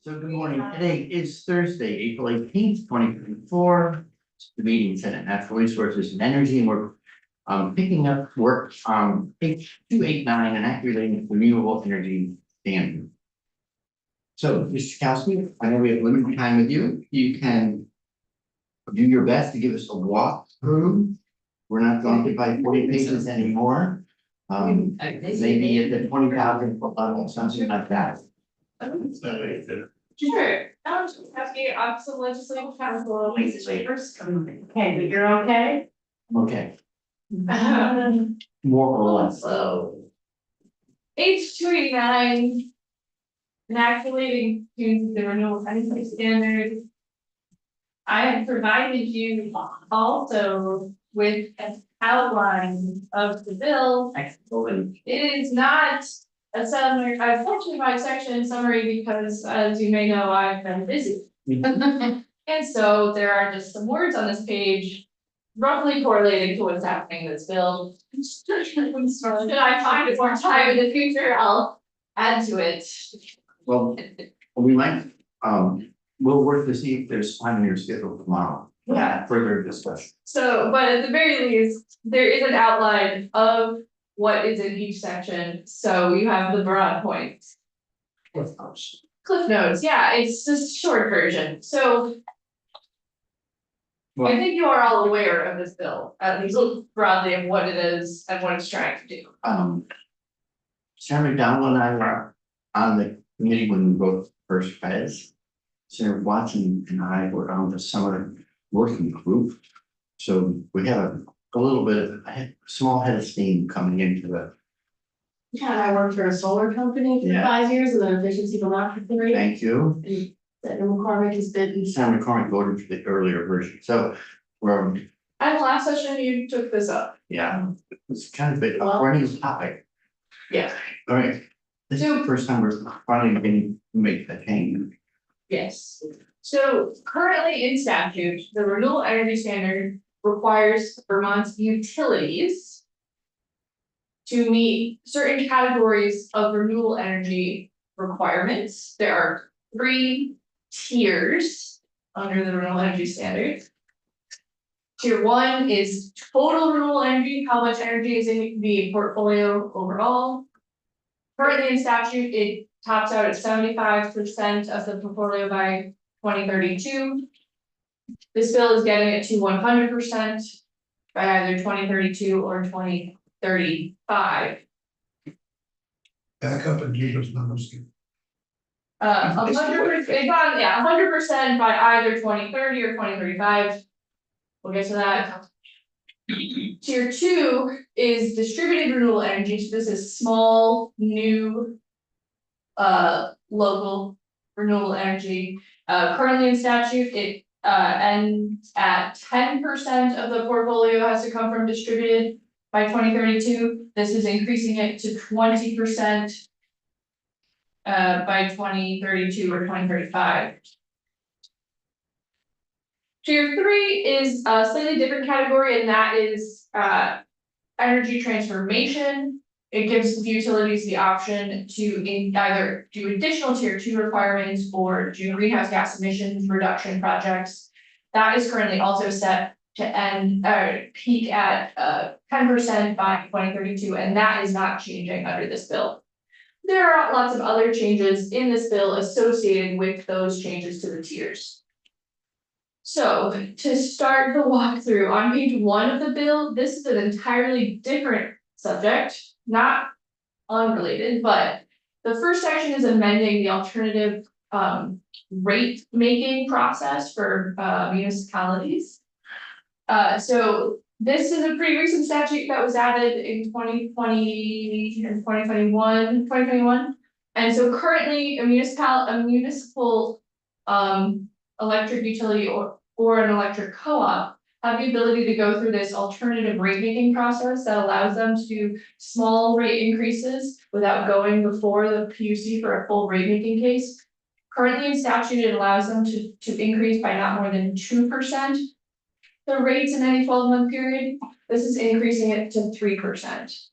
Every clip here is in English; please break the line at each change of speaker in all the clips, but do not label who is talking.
So good morning. Today is Thursday, April 18th, 2024. The meeting is at Natural Resources and Energy, and we're picking up work page 289 and activating renewable energy standard. So, Mr. Kowski, I know we have limited time with you. You can do your best to give us a walkthrough. We're not daunted by 40 pages anymore. Maybe at the 20,000 foot level, something like that.
Sure, I'm some legislative counsel, legislators. Okay, but you're okay?
Okay, more or less.
So. H 289. Inactivating to the renewable energy standard. I have provided you also with an outline of the bill. Excellent. It is not a summary, I've section by section summary because, as you may know, I've been busy. And so there are just some words on this page roughly correlated to what's happening in this bill. Should I find more time in the future, I'll add to it.
Well, we might, we'll work to see if there's time in your schedule tomorrow.
Yeah.
Further discussion.
So, but at the very least, there is an outline of what is in each section, so you have the broad points. Cliff notes, yeah, it's just short version, so. I think you are all aware of this bill, at least broadly of what it is and what it's trying to do.
Senator Dowell and I were on the committee when we wrote first phase. Senator Watson and I were on the summer working group. So we have a little bit of a small head of steam coming into the.
Yeah, I worked for a solar company for
Yeah.
5 years and then efficiency for not for 3.
Thank you.
And Senator McCormick has been.
Senator McCormick voted for the earlier version. So we're,
And last session, you took this up.
yeah, it's kind of a perennial topic.
Yeah.
All right. This is the first time we're finally going to make a change.
Yes. So currently in statute, the renewable energy standard requires Vermont's utilities to meet certain categories of renewable energy requirements. There are 3 tiers under the renewable energy standard. Tier 1 is total renewable energy, how much energy is in the portfolio overall. Currently in statute, it tops out at 75% of the portfolio by 2032. This bill is getting it to 100% by either 2032 or 2035.
Back up and give us numbers.
100%, yeah, 100% by either 2030 or 2035. We'll get to that. Tier 2 is distributed renewable energy, so this is small, new, local renewable energy. Currently in statute, it ends at 10% of the portfolio has to come from distributed by 2032. This is increasing it to 20% by 2032 or 2035. Tier 3 is a slightly different category, and that is energy transformation. It gives the utilities the option to either do additional tier 2 requirements or do greenhouse gas emissions reduction projects. That is currently also set to end peak at 10% by 2032, and that is not changing under this bill. There are lots of other changes in this bill associated with those changes to the tiers. So to start the walkthrough on page 1 of the bill, this is an entirely different subject, not unrelated, but the first section is amending the alternative rate making process for municipalities. So this is a pretty recent statute that was added in 2020 and 2021. And so currently a municipal electric utility or an electric co-op have the ability to go through this alternative rate making process that allows them to do small rate increases without going before the PUC for a full rate making case. Currently in statute, it allows them to increase by not more than 2% the rates in any 12-month period. This is increasing it to 3%.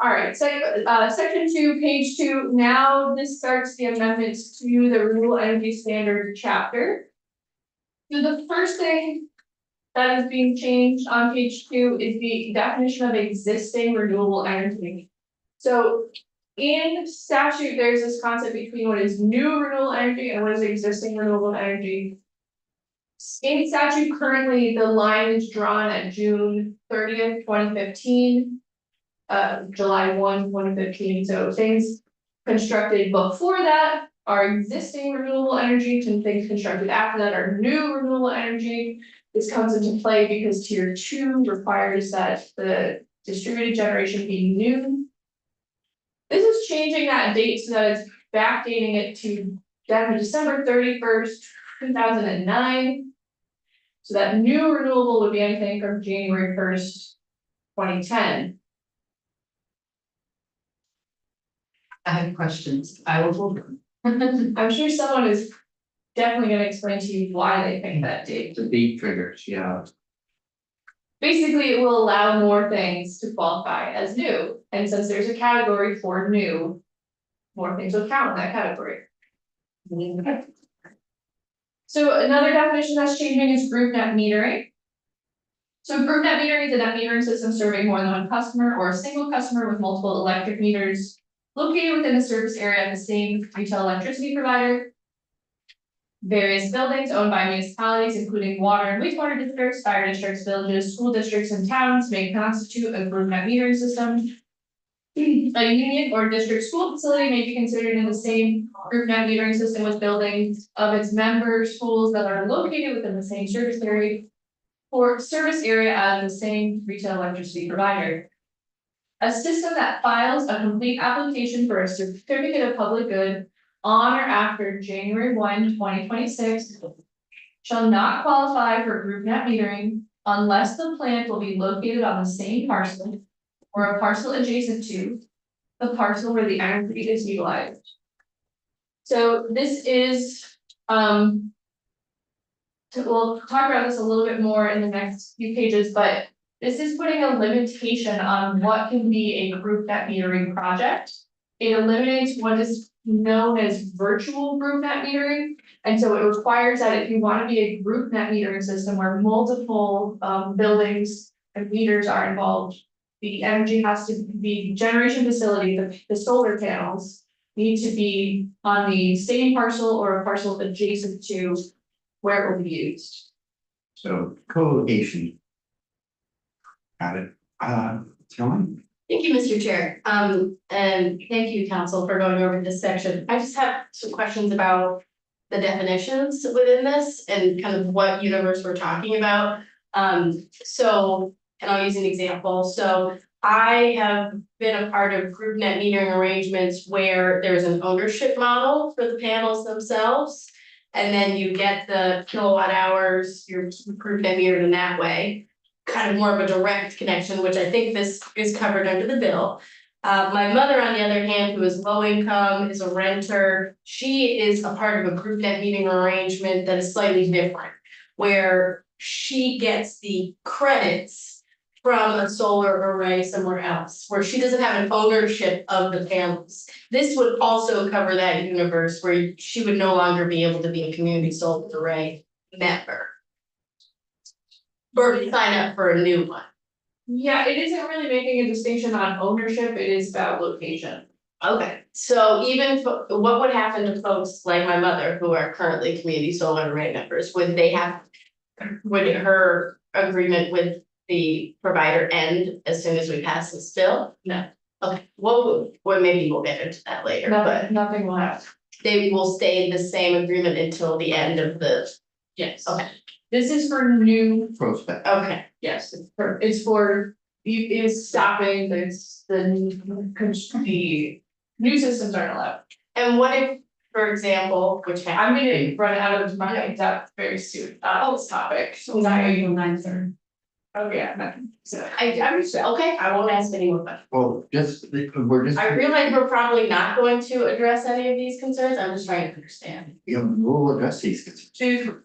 Alright, section 2, page 2, now this starts the amendments to the renewable energy standard chapter. So the first thing that is being changed on page 2 is the definition of existing renewable energy. So in statute, there's this concept between what is new renewable energy and what is existing renewable energy. In statute currently, the line is drawn at June 30th, 2015. July 1, 2015, so things constructed before that are existing renewable energy, and things constructed after that are new renewable energy. This comes into play because tier 2 requires that the distributed generation be new. This is changing that date so that it's backdating it to December 31st, 2009. So that new renewable would be anything from January 1st, 2010.
I have questions, I will hold them.
I'm sure someone is definitely gonna explain to you why they picked that date.
The date triggers, yeah.
Basically, it will allow more things to qualify as new, and since there's a category for new, more things will count in that category. So another definition that's changing is group net metering. So group net metering is a net metering system serving more than one customer or a single customer with multiple electric meters located within the service area of the same retail electricity provider. Various buildings owned by municipalities, including water and wastewater districts, fire districts, villages, school districts, and towns may constitute a group net metering system. A union or district school facility may be considered in the same group net metering system with buildings of its member schools that are located within the same service area or service area as the same retail electricity provider. A system that files a complete application for a certificate of public good on or after January 1, 2026 shall not qualify for group net metering unless the plant will be located on the same parcel or a parcel adjacent to the parcel where the energy is utilized. So this is, we'll talk about this a little bit more in the next few pages, but this is putting a limitation on what can be a group net metering project. It eliminates what is known as virtual group net metering. And so it requires that if you want to be a group net metering system where multiple buildings and meters are involved, the energy has to be generation facility, the solar panels need to be on the same parcel or a parcel adjacent to where it will be used.
So co-location. Got it. Tilman?
Thank you, Mr. Chair. And thank you, council, for going over this section. I just have some questions about the definitions within this and kind of what universe we're talking about. And I'll use an example. So I have been a part of group net metering arrangements where there's an ownership model for the panels themselves. And then you get the kilowatt hours, you're group net metered in that way. Kind of more of a direct connection, which I think this is covered under the bill. My mother, on the other hand, who is low income, is a renter. She is a part of a group net metering arrangement that is slightly different, where she gets the credits from a solar array somewhere else, where she doesn't have an ownership of the panels. This would also cover that universe where she would no longer be able to be a community solar array member. Or sign up for a new one.
Yeah, it isn't really making a distinction on ownership, it is about location.
Okay, so even what would happen to folks like my mother who are currently community solar array members? Would her agreement with the provider end as soon as we pass this bill?
No.
Okay, well, maybe we'll get into that later, but
Nothing will happen.
they will stay in the same agreement until the end of the,
Yes.
okay,
This is for new,
Prospect.
okay.
yes, it's for, it is stopping, it's the new systems aren't allowed.
And what if, for example, which
I'm gonna run out of my depth very soon, on this topic, so oh yeah, so.
I'm just, okay, I won't ask any more questions.
Well, we're just,
I realize we're probably not going to address any of these concerns, I'm just trying to understand.
we'll address these concerns.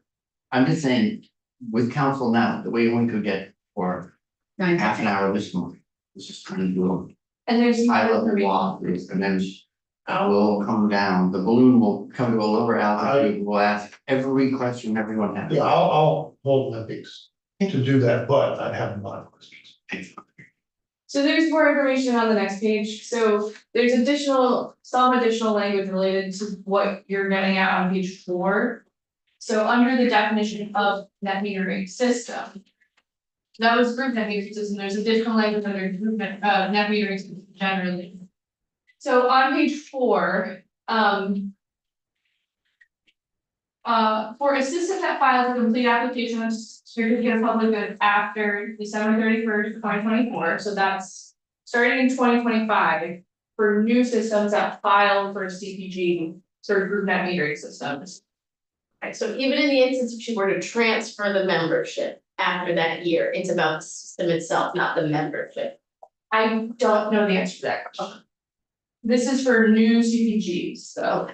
I'm just saying, with council now, the way one could get for half an hour this morning, was just trying to do
And there's
high
more
level
information.
walkthroughs, and then will come down, the balloon will come to a lower altitude, we'll ask every question everyone has.
Yeah, I'll hold my peace to do that, but I have a lot of questions.
So there's more information on the next page, so there's some additional language related to what you're getting at on page 4. So under the definition of net metering system. That was group net metering system, there's additional language under group net metering system generally. So on page 4, for a system that files a complete application of certificate of public good after December 31st, 2024, so that's starting in 2025. For new systems that file for CPG, sort of group net metering systems.
Okay, so even in the instance if you were to transfer the membership after that year, it's about the system itself, not the membership.
I don't know the answer to that question. This is for new CPGs, so.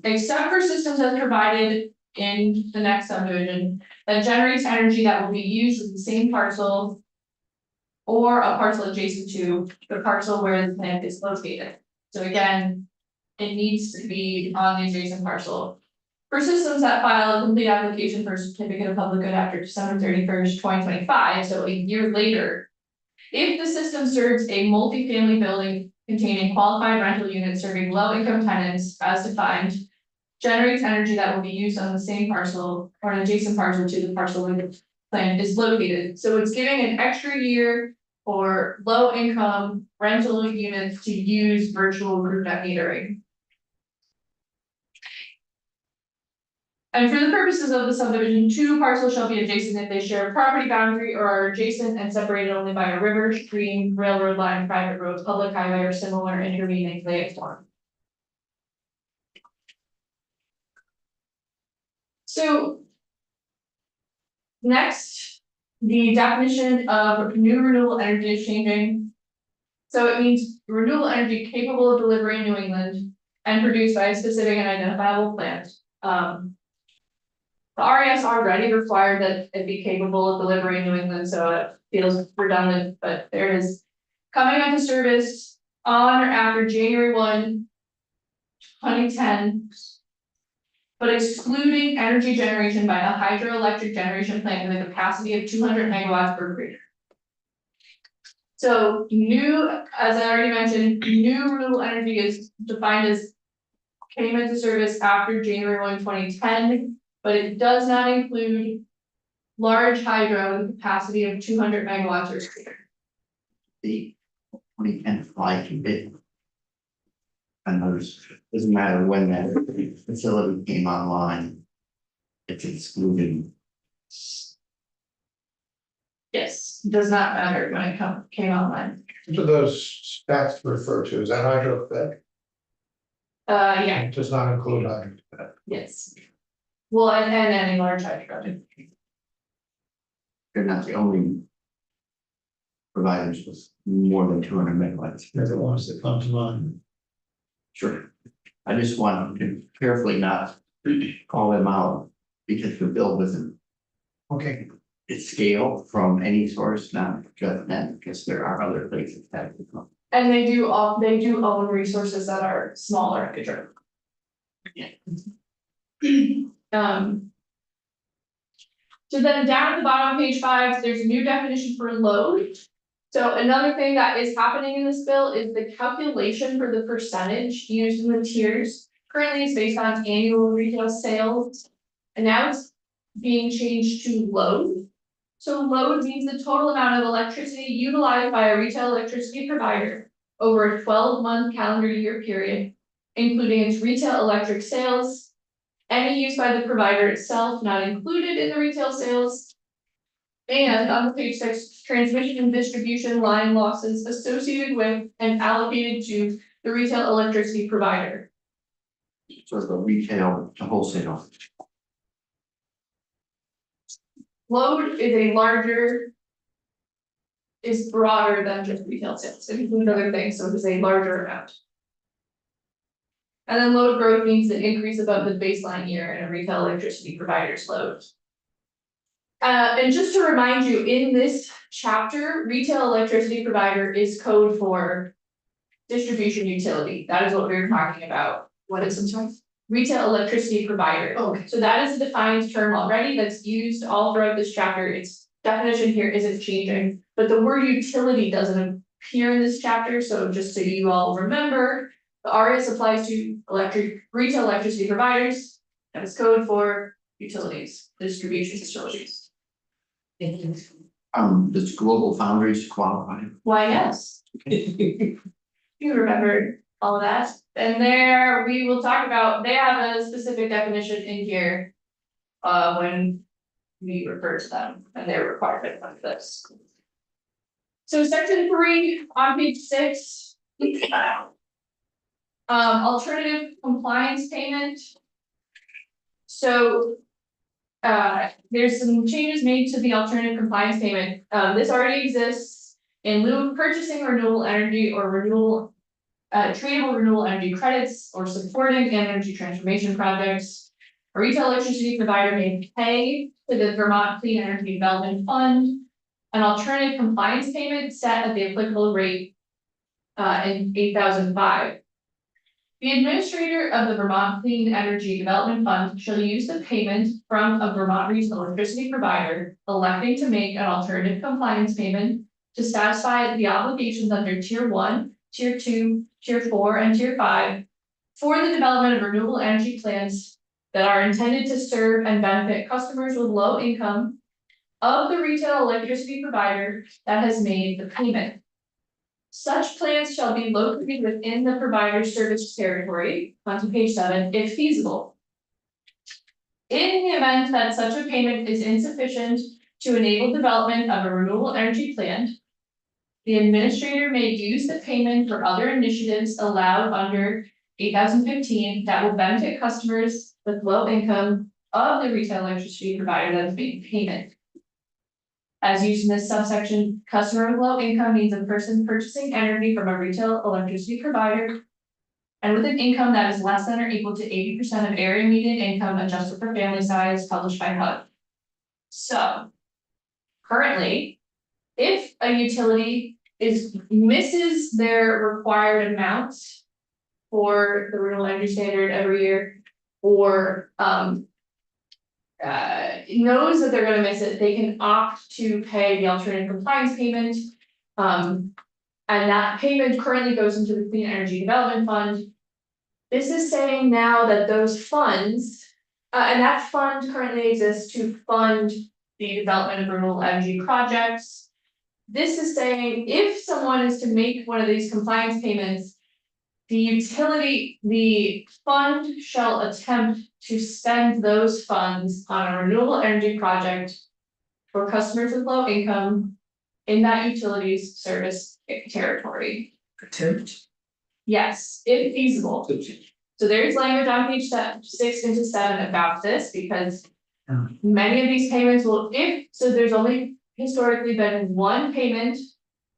Except for systems as provided in the next subdivision that generates energy that will be used with the same parcel. Or a parcel adjacent to the parcel where the plant is located. So again, it needs to be on the adjacent parcel. For systems that file a complete application for a certificate of public good after December 31st, 2025, so a year later. If the system serves a multifamily building containing qualified rental units serving low-income tenants as defined. Generates energy that will be used on the same parcel or an adjacent parcel to the parcel where the plant is located. So it's giving an extra year for low-income rental units to use virtual group net metering. And for the purposes of the subdivision, 2 parcels shall be adjacent if they share a property boundary or are adjacent and separated only by a river, stream, railroad line, private road, public highway, or similar intervening layout form. So. Next, the definition of new renewable energy is changing. So it means renewable energy capable of delivering New England and produced by a specific and identifiable plant. The RES already required that it be capable of delivering New England, so it feels redundant, but there it is. Coming into service on or after January 1, 2010. But excluding energy generation by a hydroelectric generation plant with a capacity of 200 megawatts per year. So new, as I already mentioned, new renewable energy is defined as came into service after January 1, 2010. But it does not include large hydro with a capacity of 200 megawatts or greater.
The 2010 fly too big. And those, doesn't matter when that facility came online. It's excluded.
Yes, does not matter when it came online.
What do those stats refer to? Is that hydrostatic?
Yeah,
It does not include hydrostatic.
yes. Well, and any large hydro.
They're not the only providers with more than 200 megawatts.
They're the ones that come to mind.
Sure. I just want to carefully not call them out because the bill doesn't
Okay.
scale from any source, not just them, because there are other places that can come.
And they do own resources that are smaller hydro.
Yeah.
So then down at the bottom of page 5, there's a new definition for load. So another thing that is happening in this bill is the calculation for the percentage used in the tiers. Currently it's based on annual retail sales. And now it's being changed to load. So load means the total amount of electricity utilized by a retail electricity provider over a 12-month calendar year period, including its retail electric sales. Any use by the provider itself not included in the retail sales. And on page 6, transmission and distribution line losses associated with and allocated to the retail electricity provider.
Sort of a retail to wholesale.
Load is broader than just retail sales, it includes other things, so it is a larger amount. And then load growth means the increase above the baseline year in a retail electricity provider's load. And just to remind you, in this chapter, retail electricity provider is code for distribution utility. That is what we were talking about.
What is it, sorry?
Retail electricity provider.
Okay.
So that is a defined term already that's used all throughout this chapter. Its definition here isn't changing, but the word utility doesn't appear in this chapter, so just so you all remember, the RS applies to retail electricity providers, that is code for utilities, distribution facilities.
Thank you.
Does Global Foundries qualify?
Why, yes. You remembered all of that, and there we will talk about, they have a specific definition in here. When we refer to them and their requirement like this. So section 3 on page 6. Alternative compliance payment. So. There's some changes made to the alternative compliance payment. This already exists in lieu of purchasing renewable energy or tradable renewable energy credits or supporting energy transformation projects. A retail electricity provider may pay to the Vermont Clean Energy Development Fund an alternative compliance payment set at the applicable rate in 8005. The administrator of the Vermont Clean Energy Development Fund shall use the payment from a Vermont retail electricity provider electing to make an alternative compliance payment to satisfy the obligations under Tier 1, Tier 2, Tier 4, and Tier 5 for the development of renewable energy plants that are intended to serve and benefit customers with low income of the retail electricity provider that has made the payment. Such plants shall be located within the provider's service territory, on to page 7, if feasible. In the event that such a payment is insufficient to enable development of a renewable energy plant, the administrator may use the payment for other initiatives allowed under 8015 that will benefit customers with low income of the retail electricity provider that is making payment. As used in this subsection, customer with low income means a person purchasing energy from a retail electricity provider and with an income that is less than or equal to 80% of area median income adjusted for family size published by HUD. So currently, if a utility misses their required amounts for the renewable energy standard every year, or knows that they're gonna miss it, they can opt to pay the alternative compliance payment. And that payment currently goes into the Clean Energy Development Fund. This is saying now that those funds, and that fund currently exists to fund the development of renewable energy projects. This is saying if someone is to make one of these compliance payments, the fund shall attempt to spend those funds on a renewable energy project for customers with low income in that utilities service territory.
Attempt.
Yes, if feasible. So there's language on page 6 into 7 about this, because many of these payments will, there's only historically been one payment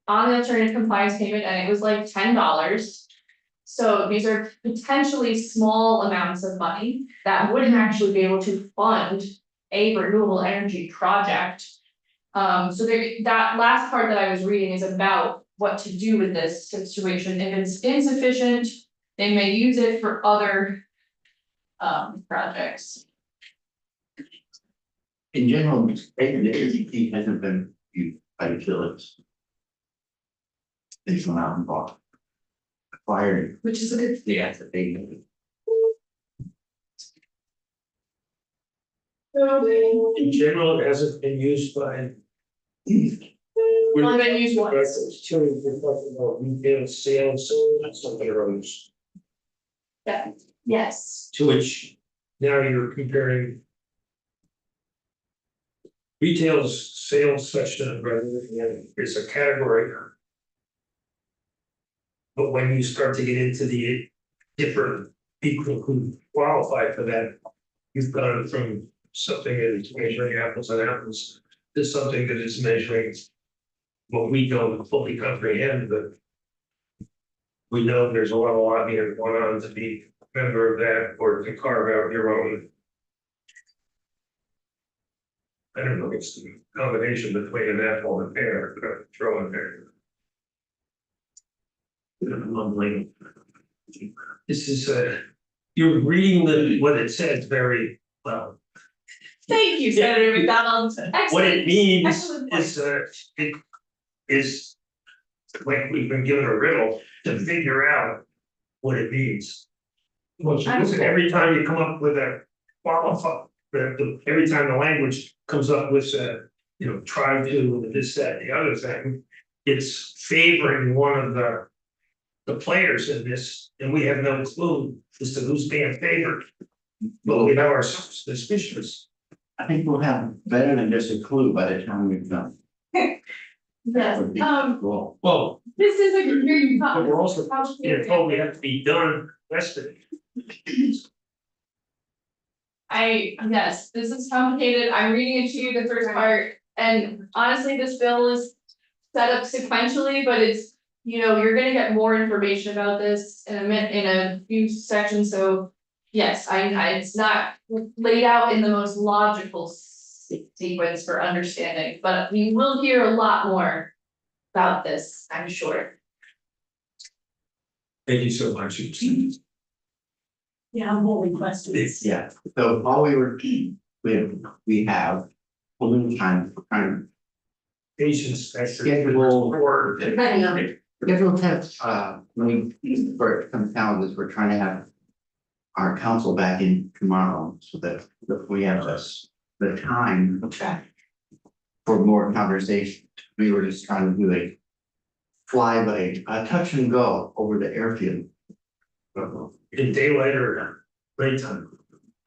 on the alternative compliance payment, and it was like $10. So these are potentially small amounts of money that wouldn't actually be able to fund a renewable energy project. So that last part that I was reading is about what to do with this situation. If it's insufficient, they may use it for other projects.
In general, the ACP hasn't been used by utilities. They just went out and bought. Acquired
Which is a good.
the asset they needed.
In general, it hasn't been used by.
Only been used once.
Two, we're talking about retail sales, that's something else.
Yeah, yes.
To which now you're comparing. Retail sales section rather than is a category. But when you start to get into the different people who qualify for that, you've gone from something that is measuring apples and apples to something that is measuring what we don't fully comprehend, but we know there's a lot of lobbying going on to be a member of that or to carve out your own. I don't know, it's the combination between an apple and a pear, throw in there. Lovely. This is you're reading what it says very well.
Thank you, Senator McDonald.
What it
Excellent.
means
Excellent point.
is it is like we've been given a riddle to figure out what it means. Because every time you come up with a qualify, every time the language comes up with try to this, that, the other thing, it's favoring one of the players in this, and we have no clue as to who's being favored. But we know our suspicions.
I think we'll have better than just a clue by the time we've done.
Yes,
Would be cool.
Well,
this is a very
but we're also
complicated.
told we have to be done yesterday.
Yes, this is complicated. I'm reading it to you, the first part, and honestly, this bill is set up sequentially, but it's, you're gonna get more information about this in a few sections, so. Yes, it's not laid out in the most logical sequence for understanding, but we will hear a lot more about this, I'm sure.
Thank you so much.
Yeah, I'm holding questions.
Yeah, so all we have a little time,
Patience.
Schedule.
Or.
Depending on it.
scheduled to have, when we, for some challenges, we're trying to have our council back in tomorrow, so that we have the time for more conversation. We were just trying to do a a touch and go over the airfield.
In daylight or nighttime?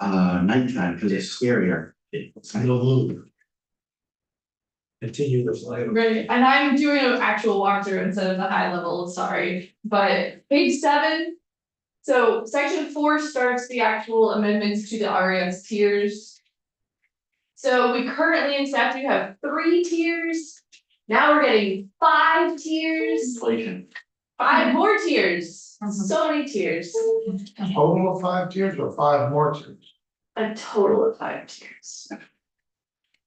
Nighttime, because it's scarier.
It's no moon. Continue the flight.
Right, and I'm doing an actual walkthrough instead of the high level, sorry, but page 7. So section 4 starts the actual amendments to the RES tiers. So we currently in statute have 3 tiers. Now we're getting 5 tiers,
Inflation.
5 more tiers, so many tiers,
Total of 5 tiers or 5 more tiers?
a total of 5 tiers.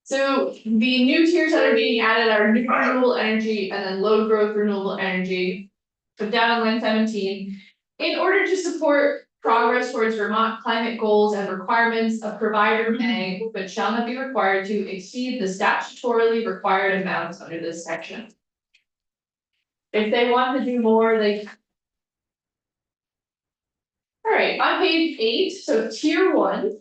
So the new tiers that are being added are new renewable energy and then low growth renewable energy. So down in line 17, in order to support progress towards Vermont climate goals and requirements, a provider may, but shall not be required to exceed the statutorily required amounts under this section. If they want to do more, they. Alright, on page 8, so tier 1.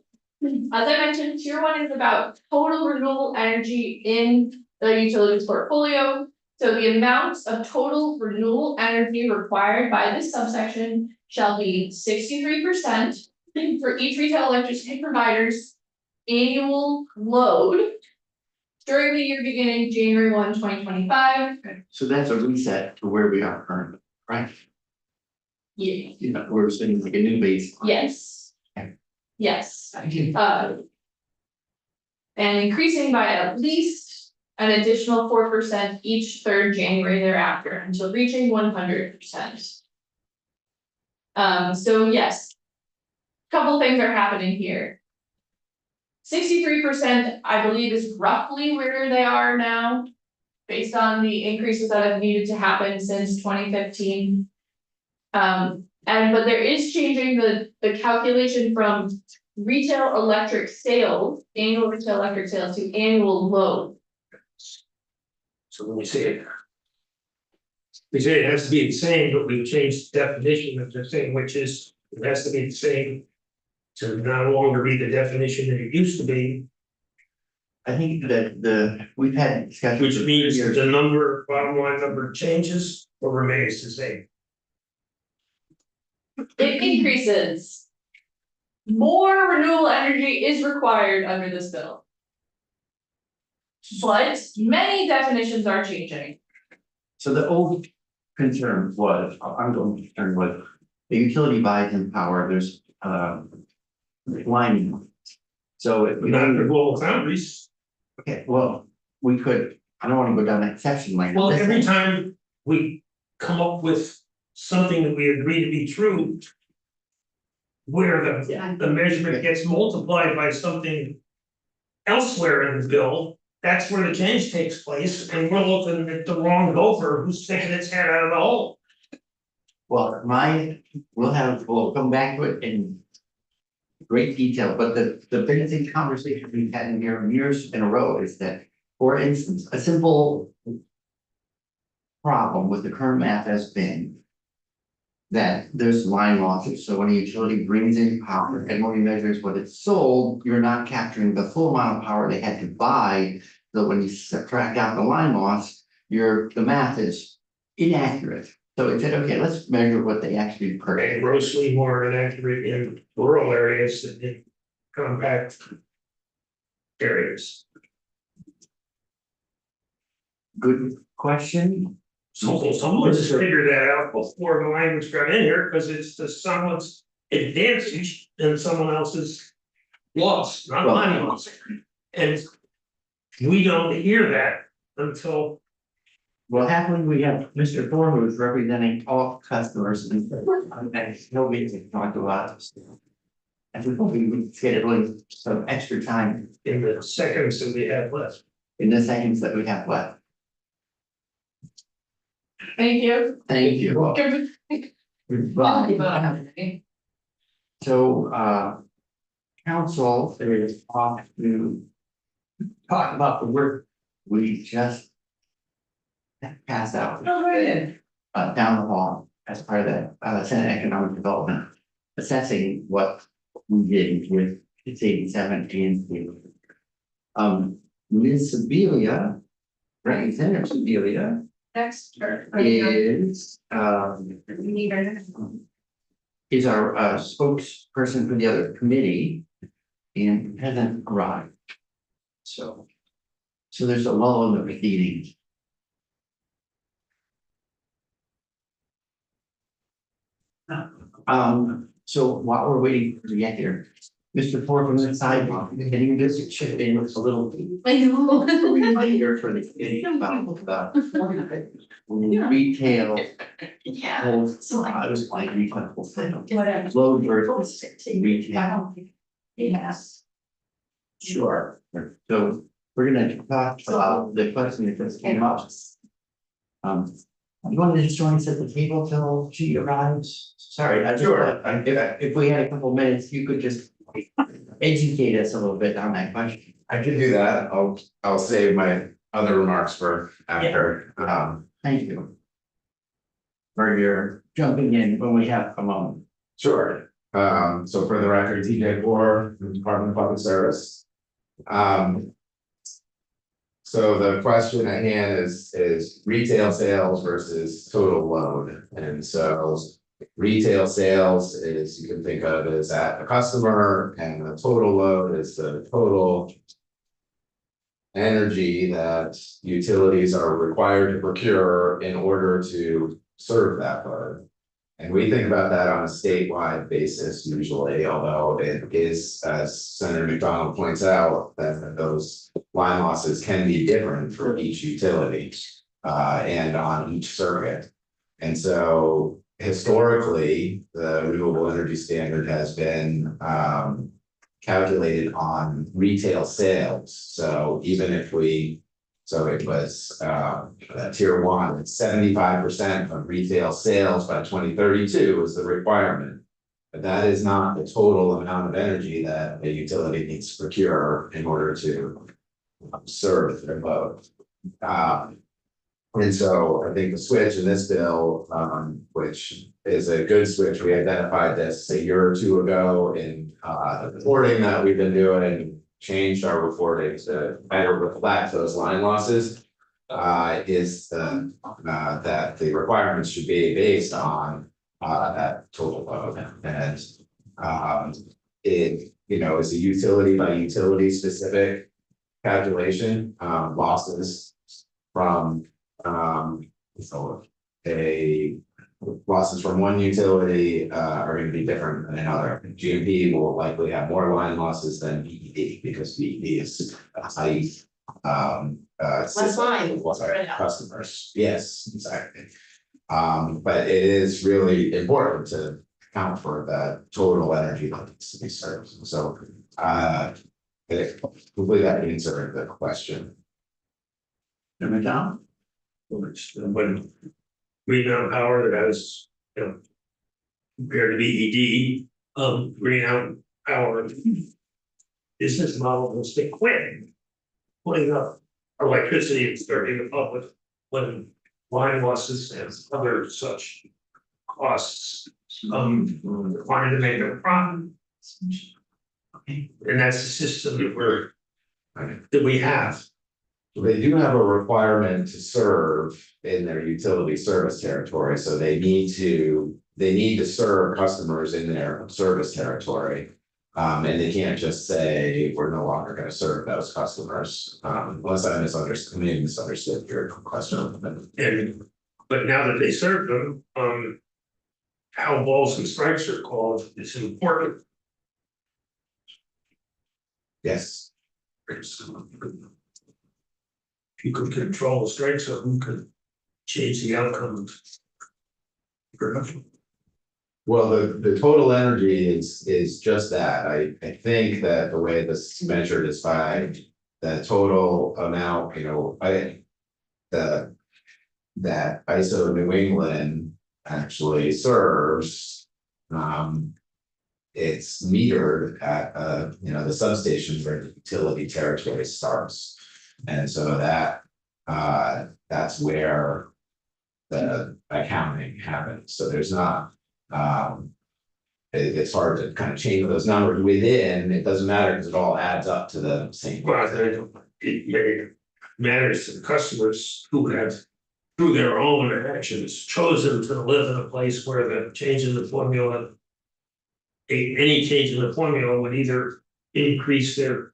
As I mentioned, tier 1 is about total renewable energy in the utilities portfolio. So the amounts of total renewable energy required by this subsection shall be 63% for each retail electricity provider's annual load during the year beginning January 1, 2025.
So that's a reset to where we are currently, right?
Yeah.
We're sitting like a new base.
Yes.
Okay.
Yes. And increasing by at least an additional 4% each third January thereafter until reaching 100%. So yes. Couple things are happening here. 63%, I believe, is roughly where they are now. Based on the increases that have needed to happen since 2015. But there is changing the calculation from retail electric sales, annual retail electric sales to annual load.
So when we say it. We say it has to be the same, but we've changed the definition of the thing, which is, it has to be the same. To no longer be the definition that it used to be,
I think that we've had discussions.
which
for
means
years.
the bottom line number changes or remains the same.
It increases. More renewable energy is required under this bill. But many definitions are changing.
So the old concern was, ongoing concern was, the utility buys in power, there's line. So if we
Not the
don't,
global foundries.
okay, well, we could, I don't wanna go down that exception lane.
Well, every time we come up with something that we agree to be true. Where the measurement gets multiplied by something elsewhere in the bill, that's where the change takes place, and we're looking at the wrong gopher who's sticking its head out of the hole.
Well, we'll come back to it in great detail, but the basic conversation we've had in here years in a row is that, for instance, a simple problem with the current map has been that there's line losses, so when a utility brings in power and when he measures what it's sold, you're not capturing the full amount of power they had to buy. So when you subtract out the line loss, the math is inaccurate. So it said, okay, let's measure what they actually
And
purchased.
grossly more inaccurate in rural areas than in compact areas.
Good question.
So someone's figured that out before the language got in here, because it's the someone's advantage and someone else's loss, not mine loss. And we don't hear that until,
Well, happily, we have Mr. Thor, who is representing all customers and he'll be able to talk to us. And we hope we would scheduling some extra time
in the seconds that we have left.
in the seconds that we have left.
Thank you.
Thank you.
Goodbye.
So, council is off to talk about the work we just passed out. Down the hall as part of the Senate Economic Development, assessing what we did with 687 and Ms. Sebelia, Representative Sebelia
Next.
is is our spokesperson for the other committee and hasn't arrived. So there's a lull in the proceedings. So while we're waiting for to get here, Mr. Ford from the sidewalk, can you just chip in with a little
I know.
reminder for the committee about the retail
Yeah.
holds, I was like refundable sale,
Whatever.
load versus retail.
Yes.
Sure, so we're gonna talk about the question that just came up. You want to just join us at the table till she arrives? Sorry, I just, if we had a couple minutes, you could just educate us a little bit on that question.
I can do that. I'll save my other remarks for after.
Thank you. For your jumping in when we have a moment.
Sure. So for the record, TJ Core, from Department of Public Service. So the question at hand is retail sales versus total load. And so retail sales is, you can think of as at the customer, and the total load is the total energy that utilities are required to procure in order to serve that load. And we think about that on a statewide basis usually, although it is, as Senator McDonald points out, that those line losses can be different for each utility and on each circuit. And so historically, the renewable energy standard has been calculated on retail sales. So even if so it was tier one, 75% of retail sales by 2032 is the requirement. But that is not the total amount of energy that a utility needs to procure in order to serve their load. And so I think the switch in this bill, which is a good switch, we identified this a year or two ago in the reporting that we've been doing, changed our reporting to better reflect those line losses. Is that the requirements should be based on that total load, and it, is a utility by utility specific calculation. Losses from losses from one utility are going to be different than another. GMP will likely have more line losses than BED because BED is a high
Less line.
customers. Yes, exactly. But it is really important to account for that total energy that needs to be served. So Hopefully that answered the question.
Member Down?
Which, when green mountain power that has, you know. Compared to BED, green mountain power. Business model was to quit. Putting up electricity and starting the public when line losses and other such costs. Wanted to make a profit. And that's the system that we have.
They do have a requirement to serve in their utility service territory, so they need to serve customers in their service territory. And they can't just say, we're no longer gonna serve those customers, unless I misunderstood your question.
But now that they serve them, how balls and strikes are called is important.
Yes.
If you could control the strikes of who could change the outcome of production.
Well, the total energy is just that. I think that the way this is measured is by the total amount, that ISO New England actually serves. It's metered at the substation where the utility territory starts. And so that's where the accounting happens. So there's not it's hard to kind of change those numbers within. It doesn't matter because it all adds up to the same.
Well, it matters to the customers who have, through their own actions, chosen to live in a place where the change in the formula. Any change in the formula would either increase their,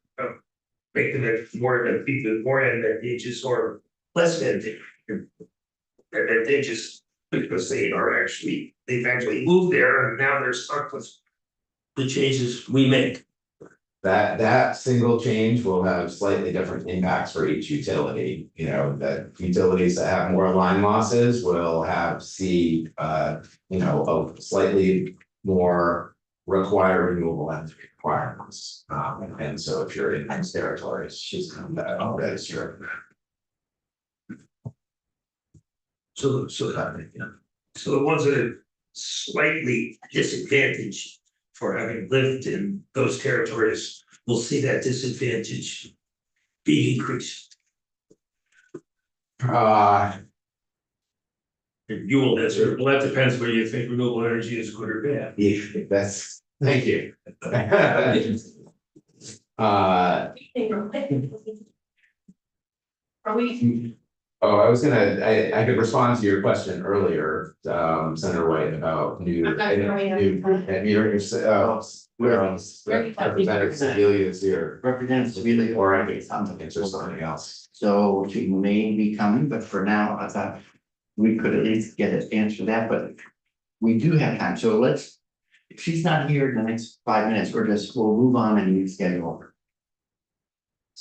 making it more advantageous or less advantageous. Because they've actually moved there and now they're stuck with the changes we make.
That single change will have slightly different impacts for each utility. That utilities that have more line losses will have a slightly more required renewable energy requirements. And so if you're in those territories, that is true.
So the ones that are slightly disadvantaged for having lived in those territories will see that disadvantage be increased. You will answer, well, that depends whether you think renewable energy is good or bad.
Yeah, thank you.
Are we,
I could respond to your question earlier, Senator White, about new.
I'm not sure we have-
Representative Sebelia is here,
Representative Sevilla.
or I could answer something else.
So she may be coming, but for now, I thought we could at least get an answer to that, but we do have time, so if she's not here in the next 5 minutes, we'll move on and reschedule.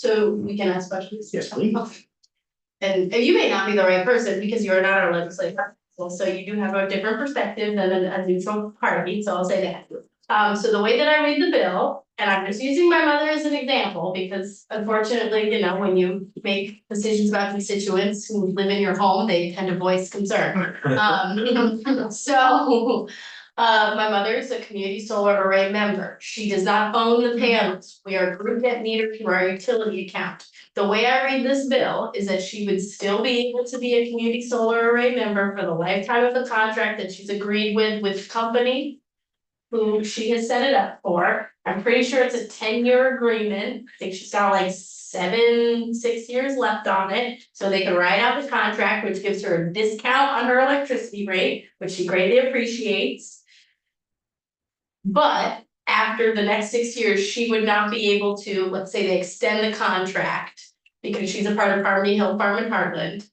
so we can ask questions?
Yes, please.
And you may not be the right person because you are not our legislator, so you do have a different perspective than a neutral party, so I'll say that. So the way that I read the bill, and I'm just using my mother as an example, because unfortunately, when you make decisions about constituents who live in your home, they tend to voice concern. So my mother is a community solar array member. She does not own the panels. We are group net metered through our utility account. The way I read this bill is that she would still be able to be a community solar array member for the lifetime of the contract that she's agreed with the company who she has set it up for. I'm pretty sure it's a 10-year agreement. I think she's got like 6 years left on it. So they can write out the contract, which gives her a discount on her electricity rate, which she greatly appreciates. But after the next 6 years, she would not be able to, let's say they extend the contract because she's a part of Harmony Hill Farm in Heartland.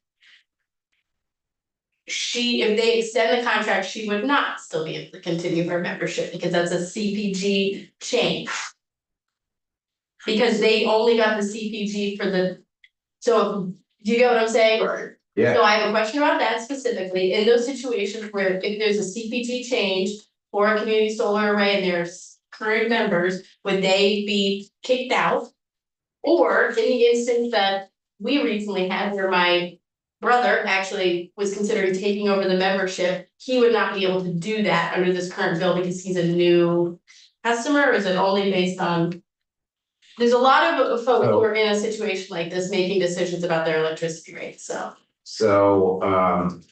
If they extend the contract, she would not still be able to continue her membership because that's a CPG change. Because they only got the CPG so do you get what I'm saying?
Right. Yeah.
So I have a question about that specifically, in those situations where if there's a CPG change for a community solar array and there's current members, would they be kicked out? Or in the instance that we recently had where my brother actually was considering taking over the membership, he would not be able to do that under this current bill because he's a new customer, or is it only based on? There's a lot of folks who are in a situation like this making decisions about their electricity rates, so.
So,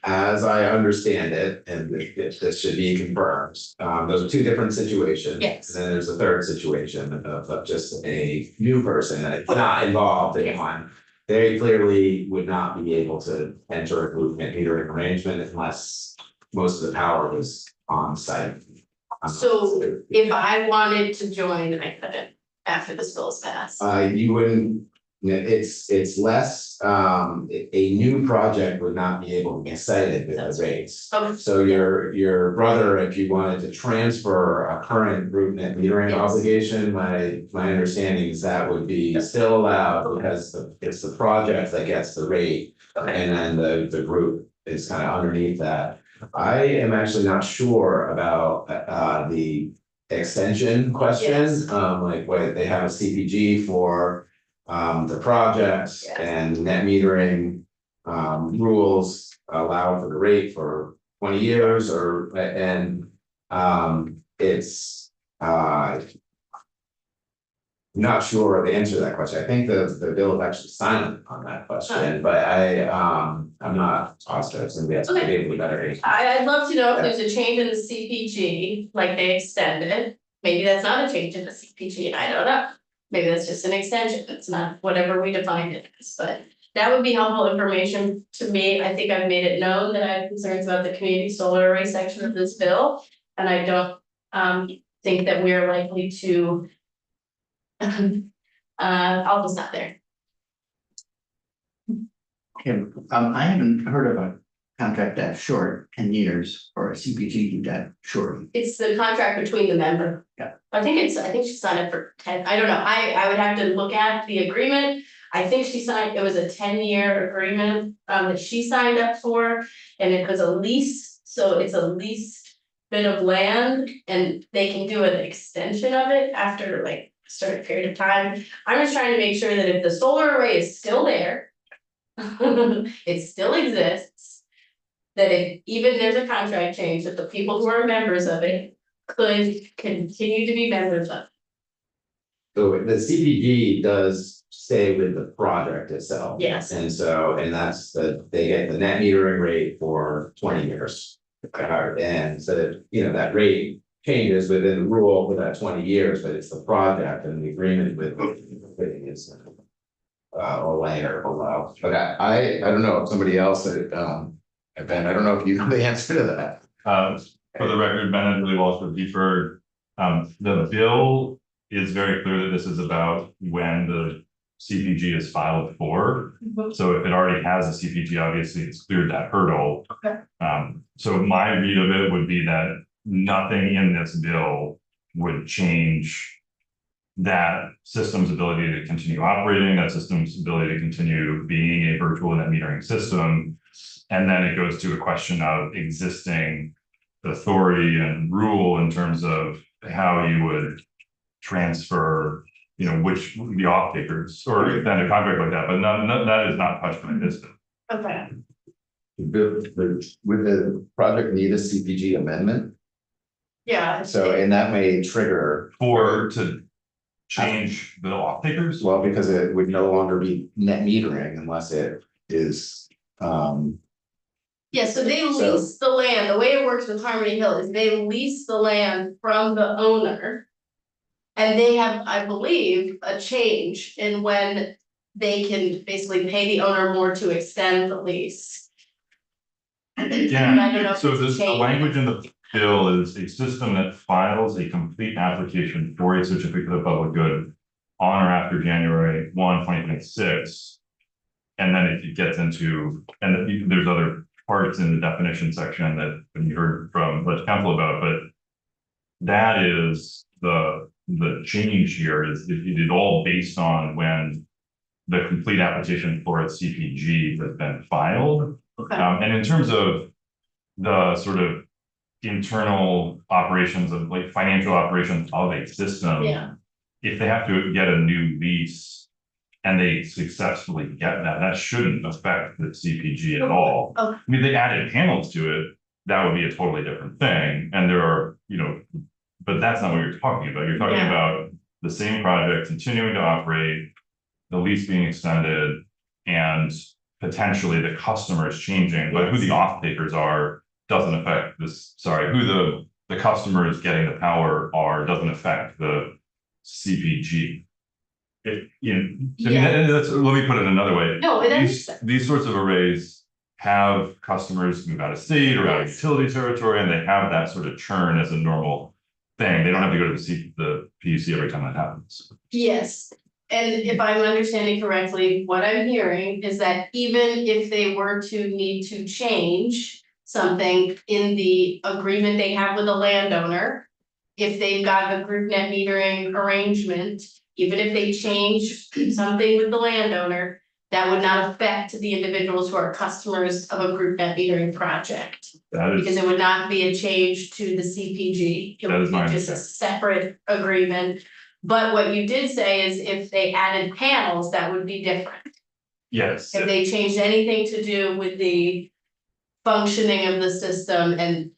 as I understand it, and if this should be confirmed, those are two different situations.
Yes.
And then there's a third situation of just a new person that's not involved in one. They clearly would not be able to enter a movement metering arrangement unless most of the power was on site.
So if I wanted to join, I couldn't after this bill is passed.
You wouldn't, it's less, a new project would not be able to be cited with the rates.
Okay.
So your brother, if you wanted to transfer a current group net metering
Yes.
obligation, my understanding is that would be still allowed because it's the project that gets the rate. And then the group is kind of underneath that. I am actually not sure about the extension question,
Yes.
like whether they have a CPG for the project
Yes.
and net metering rules allow for the rate for 20 years it's not sure the answer to that question. I think the bill is actually silent on that question, but I'm not positive, so maybe that's
Okay.
maybe better.
I'd love to know if there's a change in the CPG, like they extended, maybe that's not a change in the CPG, I don't know. Maybe that's just an extension, it's not whatever we defined it as, but that would be helpful information to me. I think I've made it known that I have concerns about the community solar array section of this bill. And I don't think that we're likely to. I'll just stop there.
Okay, I haven't heard of a contract that short, 10 years, or a CPG that short.
It's the contract between the member.
Yeah.
I think she signed up for 10, I don't know, I would have to look at the agreement. I think she signed, it was a 10-year agreement that she signed up for, and it was a lease, so it's a leased bit of land. And they can do an extension of it after like a certain period of time. I'm just trying to make sure that if the solar array is still there. It still exists. That if even there's a contract change, that the people who are members of it could continue to be members of.
So the CPG does stay with the project itself.
Yes.
And so, and that's they get the net metering rate for 20 years. And so that, that rate changes within the rule for that 20 years, but it's the project and the agreement with is away or below. But I don't know if somebody else Ben, I don't know if you know the answer to that.
For the record, Ben and Julie Walsh with Deferred. The bill is very clear that this is about when the CPG is filed for. So if it already has a CPG, obviously it's cleared that hurdle.
Okay.
So my read of it would be that nothing in this bill would change that system's ability to continue operating, that system's ability to continue being a virtual net metering system. And then it goes to a question of existing authority and rule in terms of how you would transfer, which the off-takers or then a contract like that, but none that is not touched by this bill.
Okay.
Would the project need a CPG amendment?
Yeah.
So, and that may trigger.
Or to change the off-takers?
Well, because it would no longer be net metering unless it is,
Yeah, so they
So-
lease the land, the way it works with Harmony Hill is they lease the land from the owner. And they have, I believe, a change in when they can basically pay the owner more to extend the lease. I don't know
Yeah,
if
so
it's
the
changed.
language in the bill is a system that files a complete application for a certificate of public good on or after January 1, 2026. And then if it gets into, and there's other parts in the definition section that you heard from the council about, but that is the change here is it is all based on when the complete application for a CPG has been filed.
Okay.
And in terms of the sort of internal operations of like financial operations of a system.
Yeah.
If they have to get a new lease and they successfully get that, that shouldn't affect the CPG at all.
Oh.
I mean, they added panels to it, that would be a totally different thing, and there are, you know, but that's not what you're talking about, you're talking
Yeah.
about the same project continuing to operate, the lease being extended, and potentially the customers changing, but who the off takers are doesn't affect this, sorry, who the customers getting the power are, doesn't affect the CPG. It, you know, I mean,
Yeah.
let me put it another way.
No, that makes
These,
sense.
these sorts of arrays have customers move out of state or out of
Yes.
utility territory, and they have that sort of churn as a normal thing. They don't have to go to the PUC every time that happens.
Yes, and if I'm understanding correctly, what I'm hearing is that even if they were to need to change something in the agreement they have with the landowner, if they've got a group net metering arrangement, even if they change something with the landowner, that would not affect the individuals who are customers of a group net metering project.
That is.
Because it would not be a change to the CPG, it
That
would
is my
be just a
understanding.
separate agreement. But what you did say is if they added panels, that would be different.
Yes,
If they changed anything to do with the functioning of the system and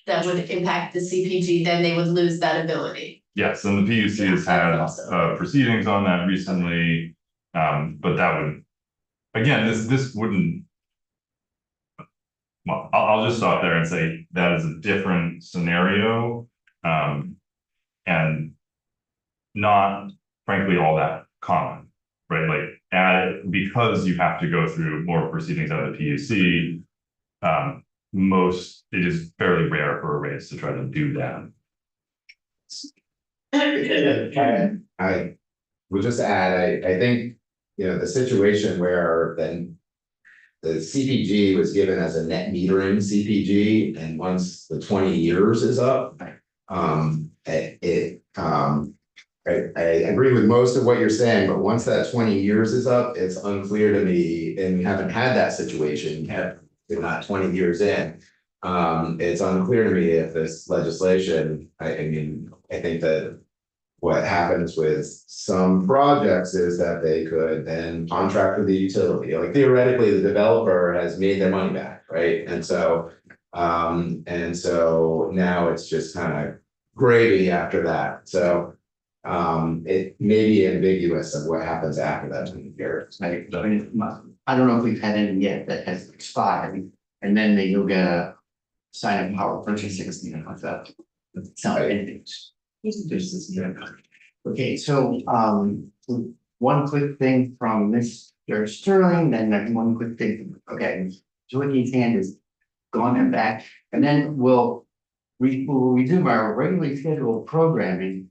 that would impact the CPG, then they would lose that ability.
yes, and the PUC has
Yeah,
had
also.
proceedings on that recently, but that would. Again, this wouldn't. Well, I'll just stop there and say that is a different scenario, and not frankly all that common, right? Like, because you have to go through more proceedings out of the PUC, it is fairly rare for arrays to try to do that.
I would just add, I think, you know, the situation where then. The CPG was given as a net metering CPG, and once the 20 years is up. I agree with most of what you're saying, but once that 20 years is up, it's unclear to me, and we haven't had that situation yet. We're not 20 years in. It's unclear to me if this legislation, I mean, I think that. What happens with some projects is that they could then contract with the utility, like theoretically, the developer has made their money back, right? And so now it's just kind of gravy after that, so. It may be ambiguous of what happens after that 20 years.
I don't know if we've had any yet that has expired, and then they go get a sign of power purchasing, you know, like that. It's not anything. Okay, so one quick thing from Mr. Sterling, then one quick thing, okay, Joaquin's hand is gone and back, and then we'll resume our regularly scheduled programming.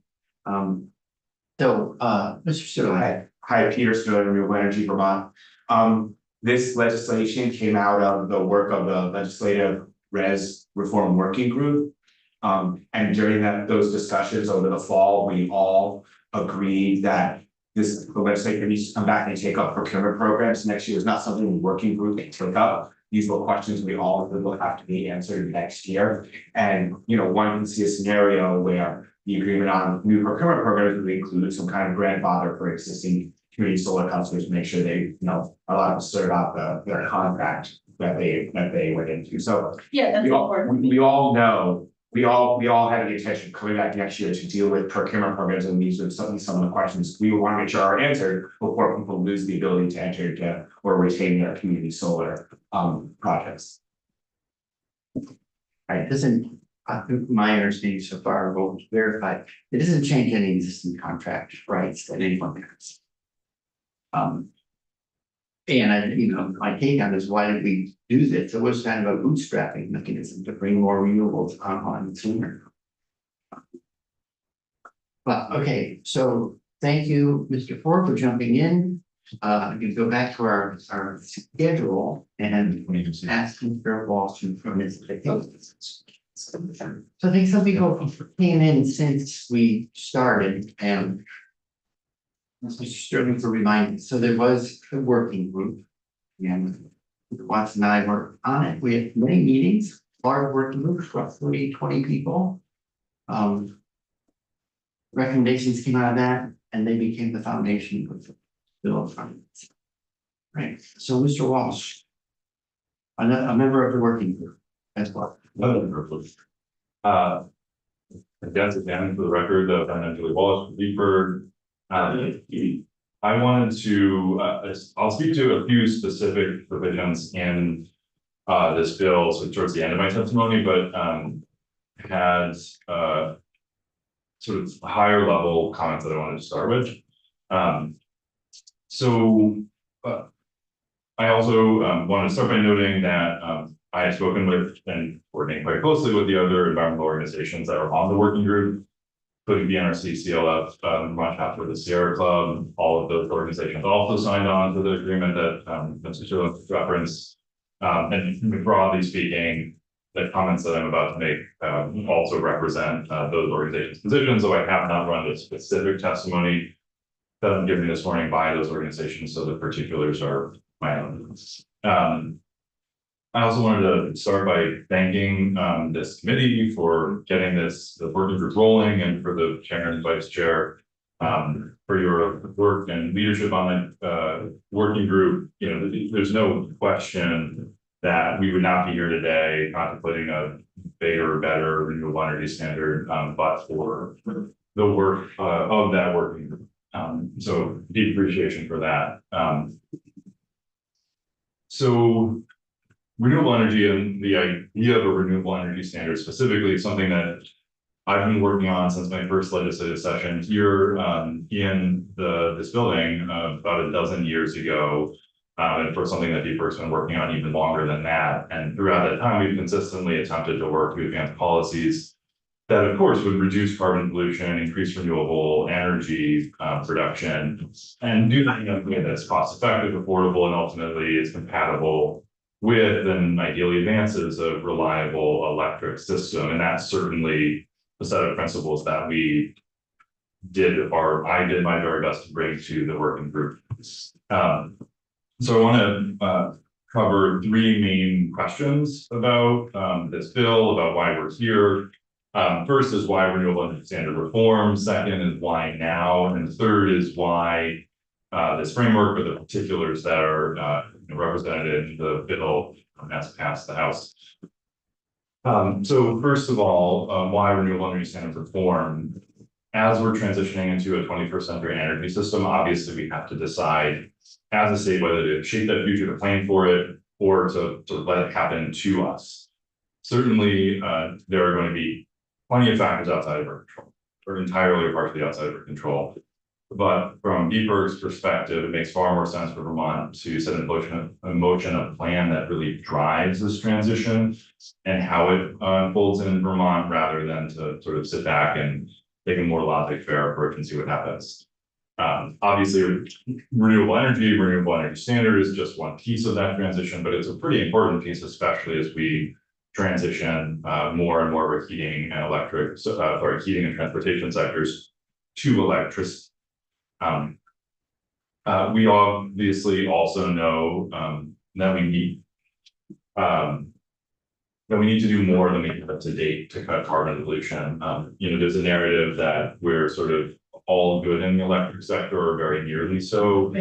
Mr. Sterling.
Hi, Peter Sterling, Renewable Energy Vermont. This legislation came out of the work of the Legislative Res Reform Working Group. And during those discussions over the fall, we all agreed that the legislature needs to come back and take up procurement programs next year. Is not something the working group can take up. These were questions we all will have to be answered next year. And, you know, one can see a scenario where the agreement on new procurement programs would include some kind of grandfather for existing community solar customers to make sure they, you know, are allowed to serve out their contract that they went into. So
Yeah, that's important.
we all know, we all have the intention of coming back next year to deal with procurement programs, and these are some of the questions we want to make sure are answered before people lose the ability to enter into or retain their community solar projects.
Right, doesn't, my understanding so far, will verify, it doesn't change any existing contract rights that anyone has. And you know, my take on this, why did we do this? It was kind of a bootstrapping mechanism to bring more renewables online sooner. But, okay, so thank you, Mr. Ford, for jumping in. I can go back to our schedule and ask Mr. Walsh from his. So I think some people came in since we started, and Mr. Sterling for reminding, so there was a working group. And Watson and I were on it, we had many meetings, large working groups, roughly 20 people. Recommendations came out of that, and they became the foundation of bill from. Right, so Mr. Walsh. A member of the working group as well.
Again, again, for the record, I'm Julie Wallace from Leesburg. I wanted to, I'll speak to a few specific provisions in this bill, so towards the end of my testimony, but had sort of higher level comments that I wanted to start with. I also wanted to start by noting that I have spoken with and working quite closely with the other environmental organizations that are on the working group, including the NRC, CLF, Vermont chapter of the Sierra Club. All of those organizations also signed on to the agreement that Mr. Chillen referenced. And broadly speaking, the comments that I'm about to make also represent those organizations' positions, though I have not run the specific testimony that I'm giving this morning by those organizations, so the particulars are my own. I also wanted to start by thanking this committee for getting the working group rolling, and for the chair and vice chair for your work and leadership on the working group. You know, there's no question that we would not be here today contemplating a bigger, better renewable energy standard, but for the work of that working group. So deep appreciation for that. So renewable energy and the idea of a renewable energy standard specifically is something that I've been working on since my first legislative session here in this building about a dozen years ago. And for something that DPER's been working on even longer than that. And throughout that time, we've consistently attempted to work to advance policies that, of course, would reduce carbon pollution, increase renewable energy production, and do that in a way that's cost effective, affordable, and ultimately is compatible with and ideally advances a reliable electric system. And that's certainly a set of principles that I did my very best to bring to the working group. So I want to cover three main questions about this bill, about why we're here. First is why renewable energy standard reform. Second is why now, and third is why this framework, or the particulars that are represented in the bill as passed the House. So first of all, why renewable energy standard reform? As we're transitioning into a 21st century energy system, obviously we have to decide as a state whether to shape that future, to plan for it, or to let it happen to us. Certainly, there are going to be plenty of factors outside of our control, or entirely or partially outside of our control. But from DPER's perspective, it makes far more sense for Vermont to set in motion a plan that really drives this transition and how it unfolds in Vermont, rather than to sort of sit back and take a more laissez-faire approach and see what happens. Obviously, renewable energy standard is just one piece of that transition, but it's a pretty important piece, especially as we transition more and more of our heating and heating and transportation sectors to electricity. We obviously also know that we need to do more than we have to date to cut carbon pollution. There's a narrative that we're sort of all good in the electric sector, or very nearly so.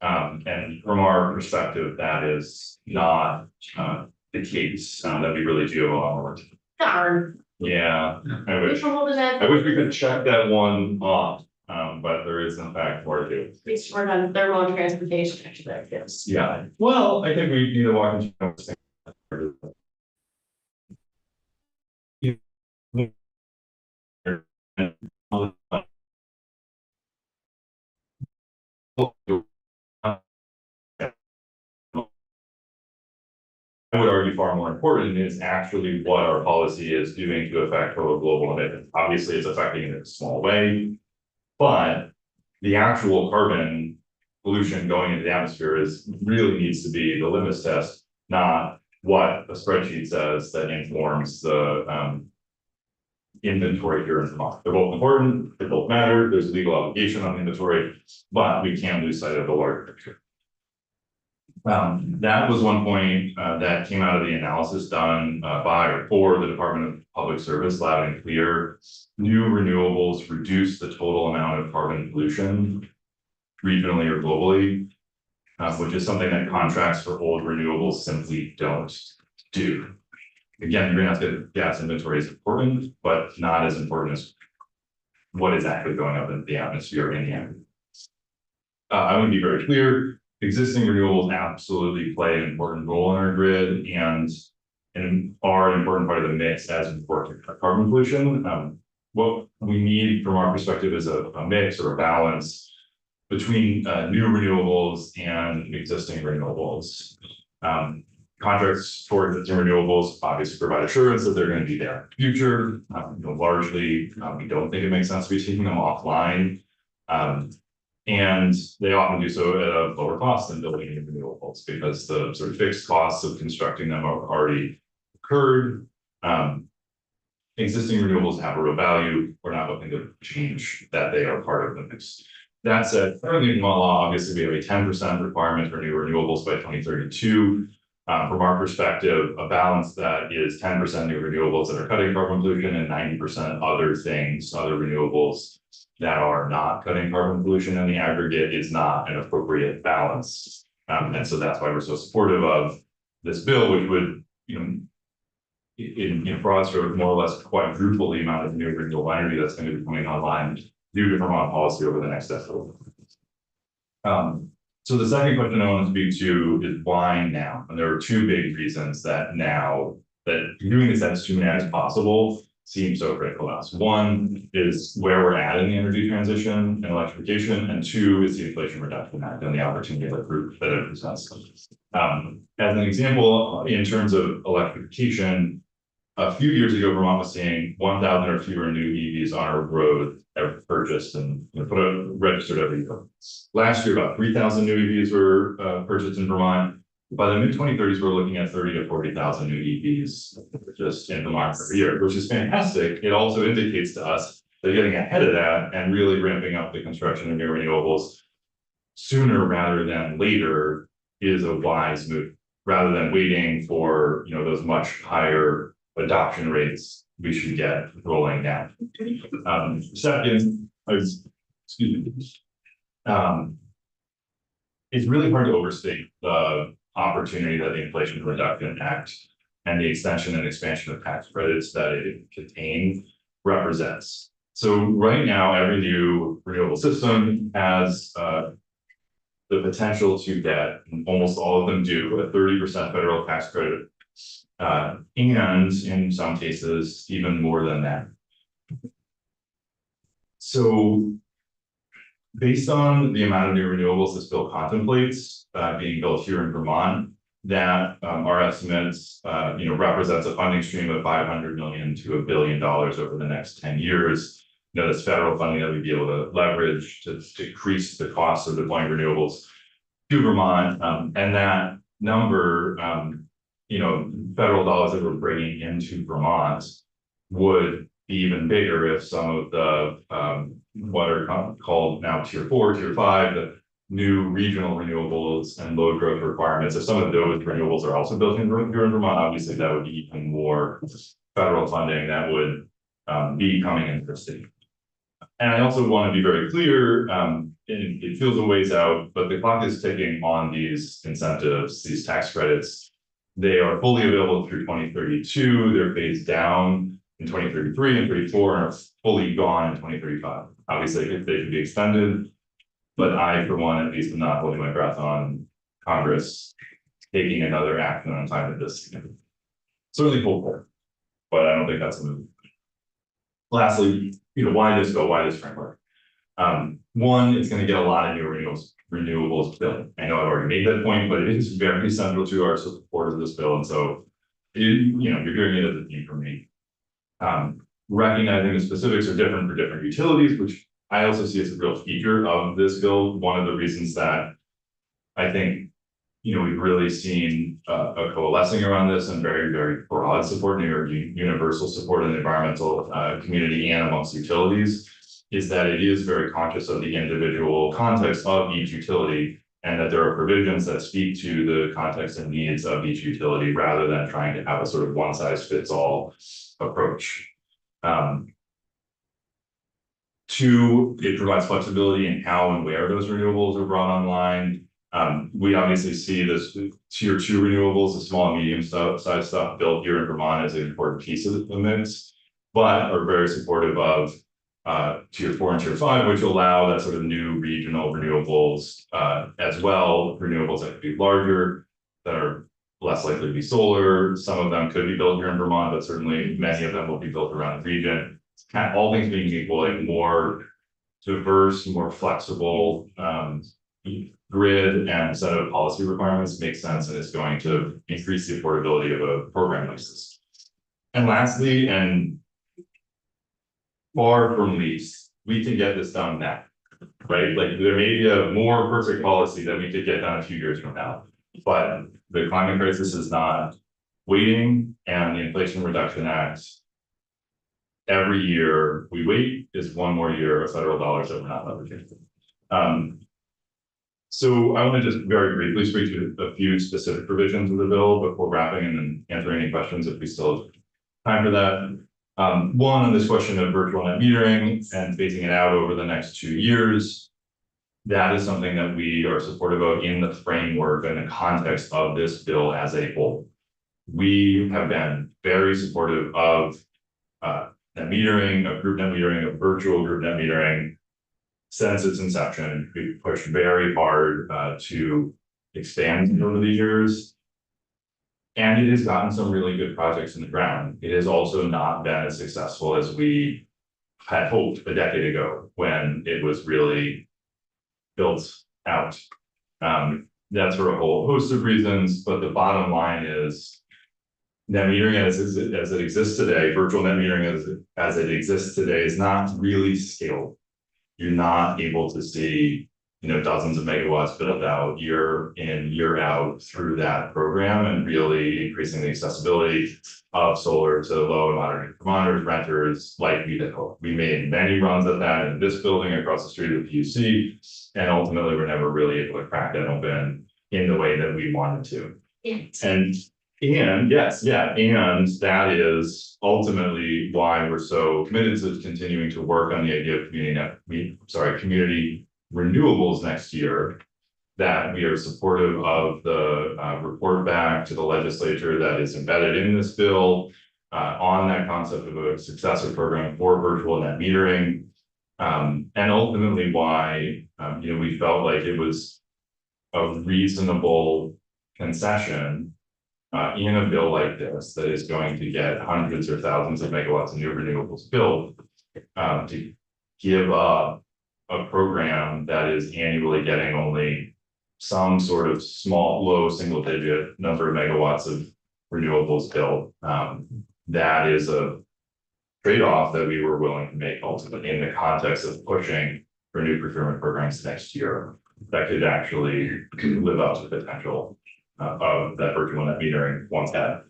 And from our perspective, that is not the case, that we really do have a lot of work.
Darn.
Yeah, I wish
I
we could check that one off, but there is in fact more to do.
It's work on thermal and transportation, actually, I guess.
Yeah, well, I think we need to walk into. I would argue far more important is actually what our policy is doing to affect total global emissions. Obviously, it's affecting it in a small way, but the actual carbon pollution going into the atmosphere really needs to be the litmus test, not what a spreadsheet says that informs the inventory here in Vermont. They're both important, they both matter, there's a legal obligation on the inventory, but we can't lose sight of the larger picture. That was one point that came out of the analysis done by or for the Department of Public Service, loud and clear. New renewables reduce the total amount of carbon pollution regionally or globally. Which is something that contracts for old renewables simply don't do. Again, greenhouse gas inventory is important, but not as important as what is actually going up in the atmosphere in the end. I want to be very clear, existing renewables absolutely play an important role in our grid and are an important part of the mix as we work with carbon pollution. What we need from our perspective is a mix or a balance between new renewables and existing renewables. Contracts for existing renewables obviously provide assurance that they're going to be there in the future. Largely, we don't think it makes sense to be taking them offline. And they often do so at a lower cost than building new renewables because the sort of fixed costs of constructing them are already occurred. Existing renewables have a real value. We're not looking to change that they are part of the mix. That said, currently in Vermont law, obviously we have a 10% requirement for new renewables by 2032. From our perspective, a balance that is 10% new renewables that are cutting carbon pollution and 90% other things, other renewables that are not cutting carbon pollution in the aggregate is not an appropriate balance. And so that's why we're so supportive of this bill, which would, in broad strokes, more or less quadruple the amount of new renewable energy that's going to be coming online due to Vermont policy over the next decade. So the second question I want to speak to is why now? And there are two big reasons that doing this as soon as possible seems so critical to us. One is where we're at in the energy transition and electrification, and two is the Inflation Reduction Act and the opportunity that it presents. As an example, in terms of electrification, a few years ago, Vermont was seeing 1,000 or fewer new EVs on our road ever purchased and registered every year. Last year, about 3,000 new EVs were purchased in Vermont. By the mid-2030s, we're looking at 30 to 40,000 new EVs just in Vermont every year, which is fantastic. It also indicates to us that getting ahead of that and really ramping up the construction of new renewables sooner rather than later is a wise move, rather than waiting for those much higher adoption rates we should get rolling down. Second, it's really hard to overstate the opportunity that the Inflation Reduction Act and the extension and expansion of tax credits that it contains represents. So right now, every new renewable system has the potential to get, almost all of them do, a 30% federal tax credit. And in some cases, even more than that. So based on the amount of new renewables this bill contemplates being built here in Vermont, that our estimates represents a funding stream of $500 million to $1 billion over the next 10 years. That's federal funding that we'd be able to leverage to decrease the cost of deploying renewables to Vermont. And that number, federal dollars that we're bringing into Vermont would be even bigger if some of the what are called now tier 4, tier 5, the new regional renewables and load growth requirements. If some of those renewables are also built in here in Vermont, obviously that would be even more federal funding that would be coming into the state. And I also want to be very clear, it feels a ways out, but the clock is ticking on these incentives, these tax credits. They are fully available through 2032. They're phased down in 2033 and 34 and are fully gone in 2035. Obviously, if they could be extended, but I, for one, at least am not holding my breath on Congress taking another action on time of this. Certainly hopeful, but I don't think that's a move. Lastly, why this bill? Why this framework? One, it's going to get a lot of new renewables built. I know I've already made that point, but it is very central to our support of this bill. And so, you're hearing it as a theme from me. Recognizing the specifics are different for different utilities, which I also see as a real feature of this bill. One of the reasons that I think, we've really seen a coalescing around this and very, very broad support, near universal support in the environmental community and amongst utilities, is that it is very conscious of the individual context of each utility, and that there are provisions that speak to the context and needs of each utility rather than trying to have a sort of one size fits all approach. Two, it provides flexibility in how and where those renewables are brought online. We obviously see this tier 2 renewables, the small and medium size stuff built here in Vermont as an important piece of the mix, but are very supportive of tier 4 and tier 5, which allow that sort of new regional renewables as well, renewables that could be larger, that are less likely to be solar. Some of them could be built here in Vermont, but certainly many of them will be built around the region. Kind of all things being equal, a more diverse, more flexible grid and set of policy requirements makes sense and is going to increase the affordability of a program like this. And lastly, and far from least, we can get this done now, right? Like there may be a more perfect policy that we could get done a few years from now, but the climate crisis is not waiting, and the Inflation Reduction Act, every year we wait is one more year of federal dollars that we're not leveraging. So I want to just very briefly speak to a few specific provisions of the bill before wrapping and then answer any questions if we still have time for that. One, on this question of virtual net metering and phasing it out over the next 2 years, that is something that we are supportive of in the framework and the context of this bill as a whole. We have been very supportive of net metering, of group net metering, of virtual group net metering since its inception. We've pushed very hard to expand over the years. And it has gotten some really good projects in the ground. It has also not been as successful as we had hoped a decade ago when it was really built out. That's for a whole host of reasons, but the bottom line is net metering as it exists today, virtual net metering as it exists today is not really scaled. You're not able to see, dozens of megawatts built out year in, year out through that program and really increasing the accessibility of solar to low and moderate Vermonters, renters, like we did hope. We made many runs at that in this building across the street of the PUC, and ultimately we're never really able to crack that open in the way that we wanted to. And that is ultimately why we're so committed to continuing to work on the idea of community renewables next year, that we are supportive of the report back to the legislature that is embedded in this bill on that concept of a successor program for virtual net metering. And ultimately why, we felt like it was a reasonable concession in a bill like this that is going to get hundreds or thousands of megawatts of new renewables built to give up a program that is annually getting only some sort of small, low single-digit number of megawatts of renewables built. That is a trade-off that we were willing to make ultimately in the context of pushing for new procurement programs next year that could actually live up to the potential of that virtual net metering once had.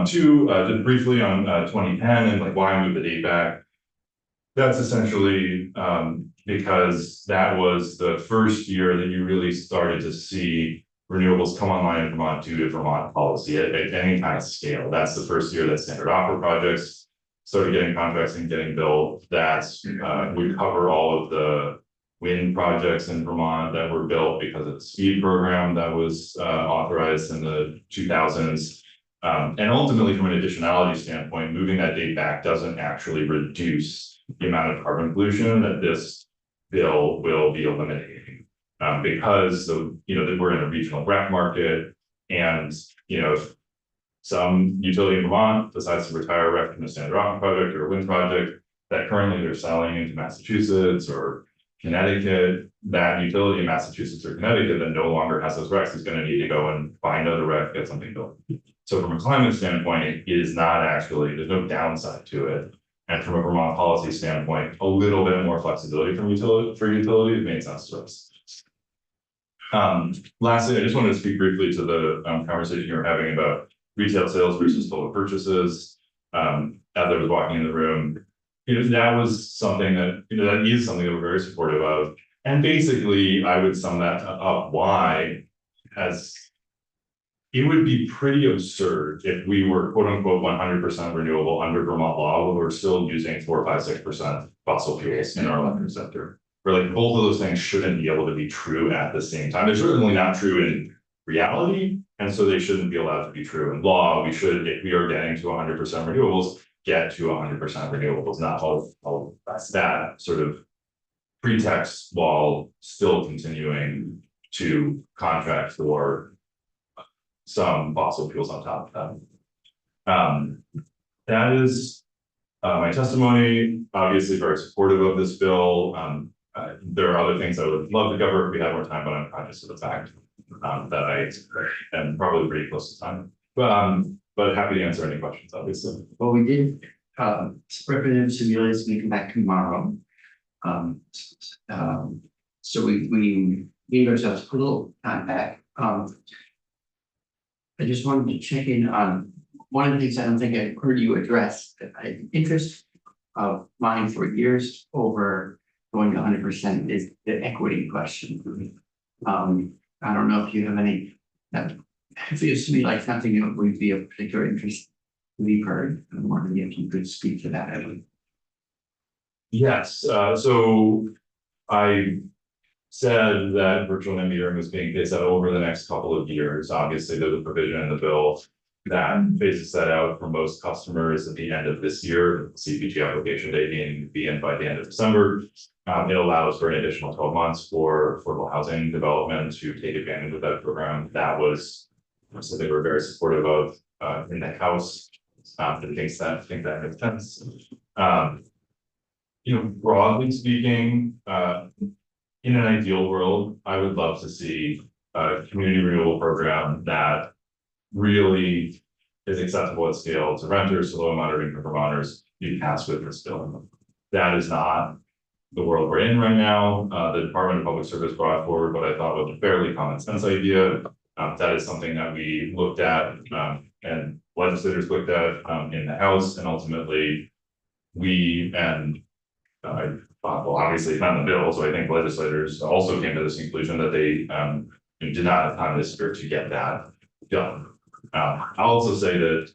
Two, just briefly on 2010 and why move the date back. That's essentially because that was the first year that you really started to see renewables come online in Vermont due to Vermont policy at any kind of scale. That's the first year that standard offer projects started getting contracts and getting built. That's we cover all of the wind projects in Vermont that were built because of the SPEED program that was authorized in the 2000s. And ultimately, from an additionality standpoint, moving that date back doesn't actually reduce the amount of carbon pollution that this bill will be eliminating. Because that we're in a regional REC market, and if some utility in Vermont decides to retire REC from a standard offer project or a wind project that currently they're selling into Massachusetts or Connecticut, that utility in Massachusetts or Connecticut that no longer has those RECs is going to need to go and find another REC, get something built. So from a climate standpoint, it is not actually, there's no downside to it. And from a Vermont policy standpoint, a little bit more flexibility from utility made sense to us. Lastly, I just wanted to speak briefly to the conversation you were having about retail sales versus total purchases. As I was walking in the room, that was something that, that is something that we're very supportive of. And basically, I would sum that up why, as it would be pretty absurd if we were quote unquote 100% renewable under Vermont law, when we're still using 4, 5, 6% fossil fuels in our electric sector. Or like both of those things shouldn't be able to be true at the same time. They're certainly not true in reality, and so they shouldn't be allowed to be true in law. We should, if we are getting to 100% renewables, get to 100% renewables, not all that sort of pretext while still continuing to contract for some fossil fuels on top of that. That is my testimony. Obviously very supportive of this bill. There are other things I would love to cover if we had more time, but I'm conscious of the fact that I am probably pretty close to time. But happy to answer any questions, obviously.
Well, we did, Representative Sebelius is gonna come back tomorrow. So we gave ourselves a little time back. I just wanted to check in on one of the things I don't think I heard you address, that I interest of mine for years over going to 100% is the equity question. I don't know if you have any, that feels to me like something that would be of particular interest to be heard. I'm wondering if you could speak to that, Evan.
Yes, so I said that virtual net metering was being phased out over the next couple of years. Obviously, there's a provision in the bill that phases that out for most customers at the end of this year, CPG application date being be in by the end of December. It allows for an additional 12 months for affordable housing development to take advantage of that program. That was, so they were very supportive of in the House. I think that makes sense. You know, broadly speaking, in an ideal world, I would love to see a community renewal program that really is accessible at scale to renters, to low and moderate income Vermonters, be passed with this bill. That is not the world we're in right now. The Department of Public Service brought forward what I thought was a fairly common sense idea. That is something that we looked at and legislators looked at in the House, and ultimately we and well, obviously it's not in the bill, so I think legislators also came to this conclusion that they did not have time this year to get that done. I'll also say that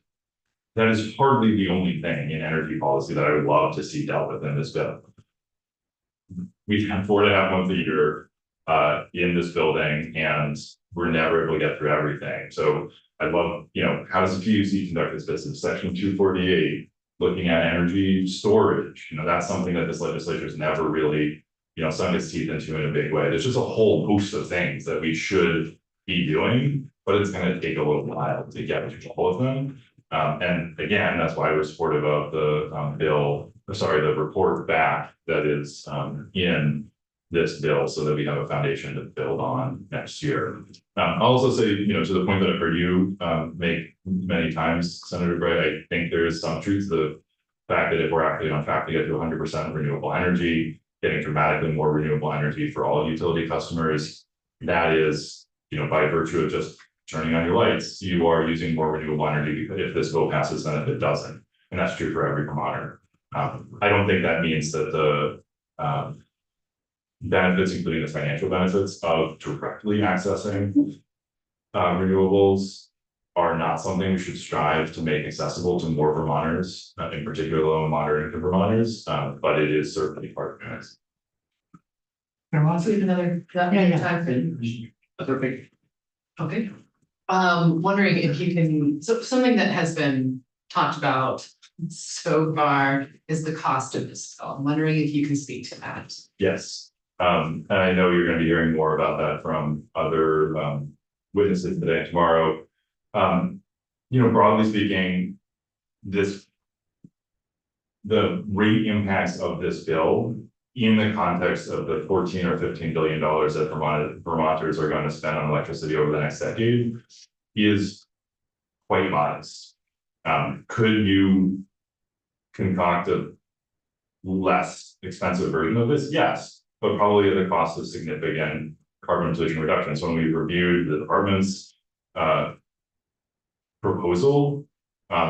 that is hardly the only thing in energy policy that I would love to see dealt with in this bill. We have 4.5 months a year in this building, and we're never able to get through everything. So I'd love, you know, how does the PUC conduct its business? Section 248, looking at energy storage, you know, that's something that this legislature has never really, you know, sunk its teeth into in a big way. There's just a whole host of things that we should be doing, but it's going to take a little while to get to all of them. And again, that's why we're supportive of the the report back that is in this bill, so that we have a foundation to build on next year. I'll also say, you know, to the point that I've heard you make many times, Senator Bright, I think there is some truth to the fact that if we're actually on track to get to 100% renewable energy, getting dramatically more renewable energy for all utility customers, that is, you know, by virtue of just turning on your lights, you are using more renewable energy if this bill passes than if it doesn't. And that's true for every Vermonter. I don't think that means that the benefits, including the financial benefits of directly accessing renewables, are not something we should strive to make accessible to more Vermonters, in particular low and moderate income Vermonters, but it is certainly part of it.
Can I also get another, time for,
Perfect.
okay. Wondering if you can, so something that has been talked about so far is the cost of this bill. I'm wondering if you can speak to that.
Yes, and I know you're going to be hearing more about that from other witnesses today and tomorrow. You know, broadly speaking, the rate impacts of this bill in the context of the $14 or $15 billion that Vermonters are going to spend on electricity over the next decade is quite modest. Could you concoct a less expensive version of this? Yes, but probably at the cost of significant carbon pollution reduction. So when we reviewed the department's proposal,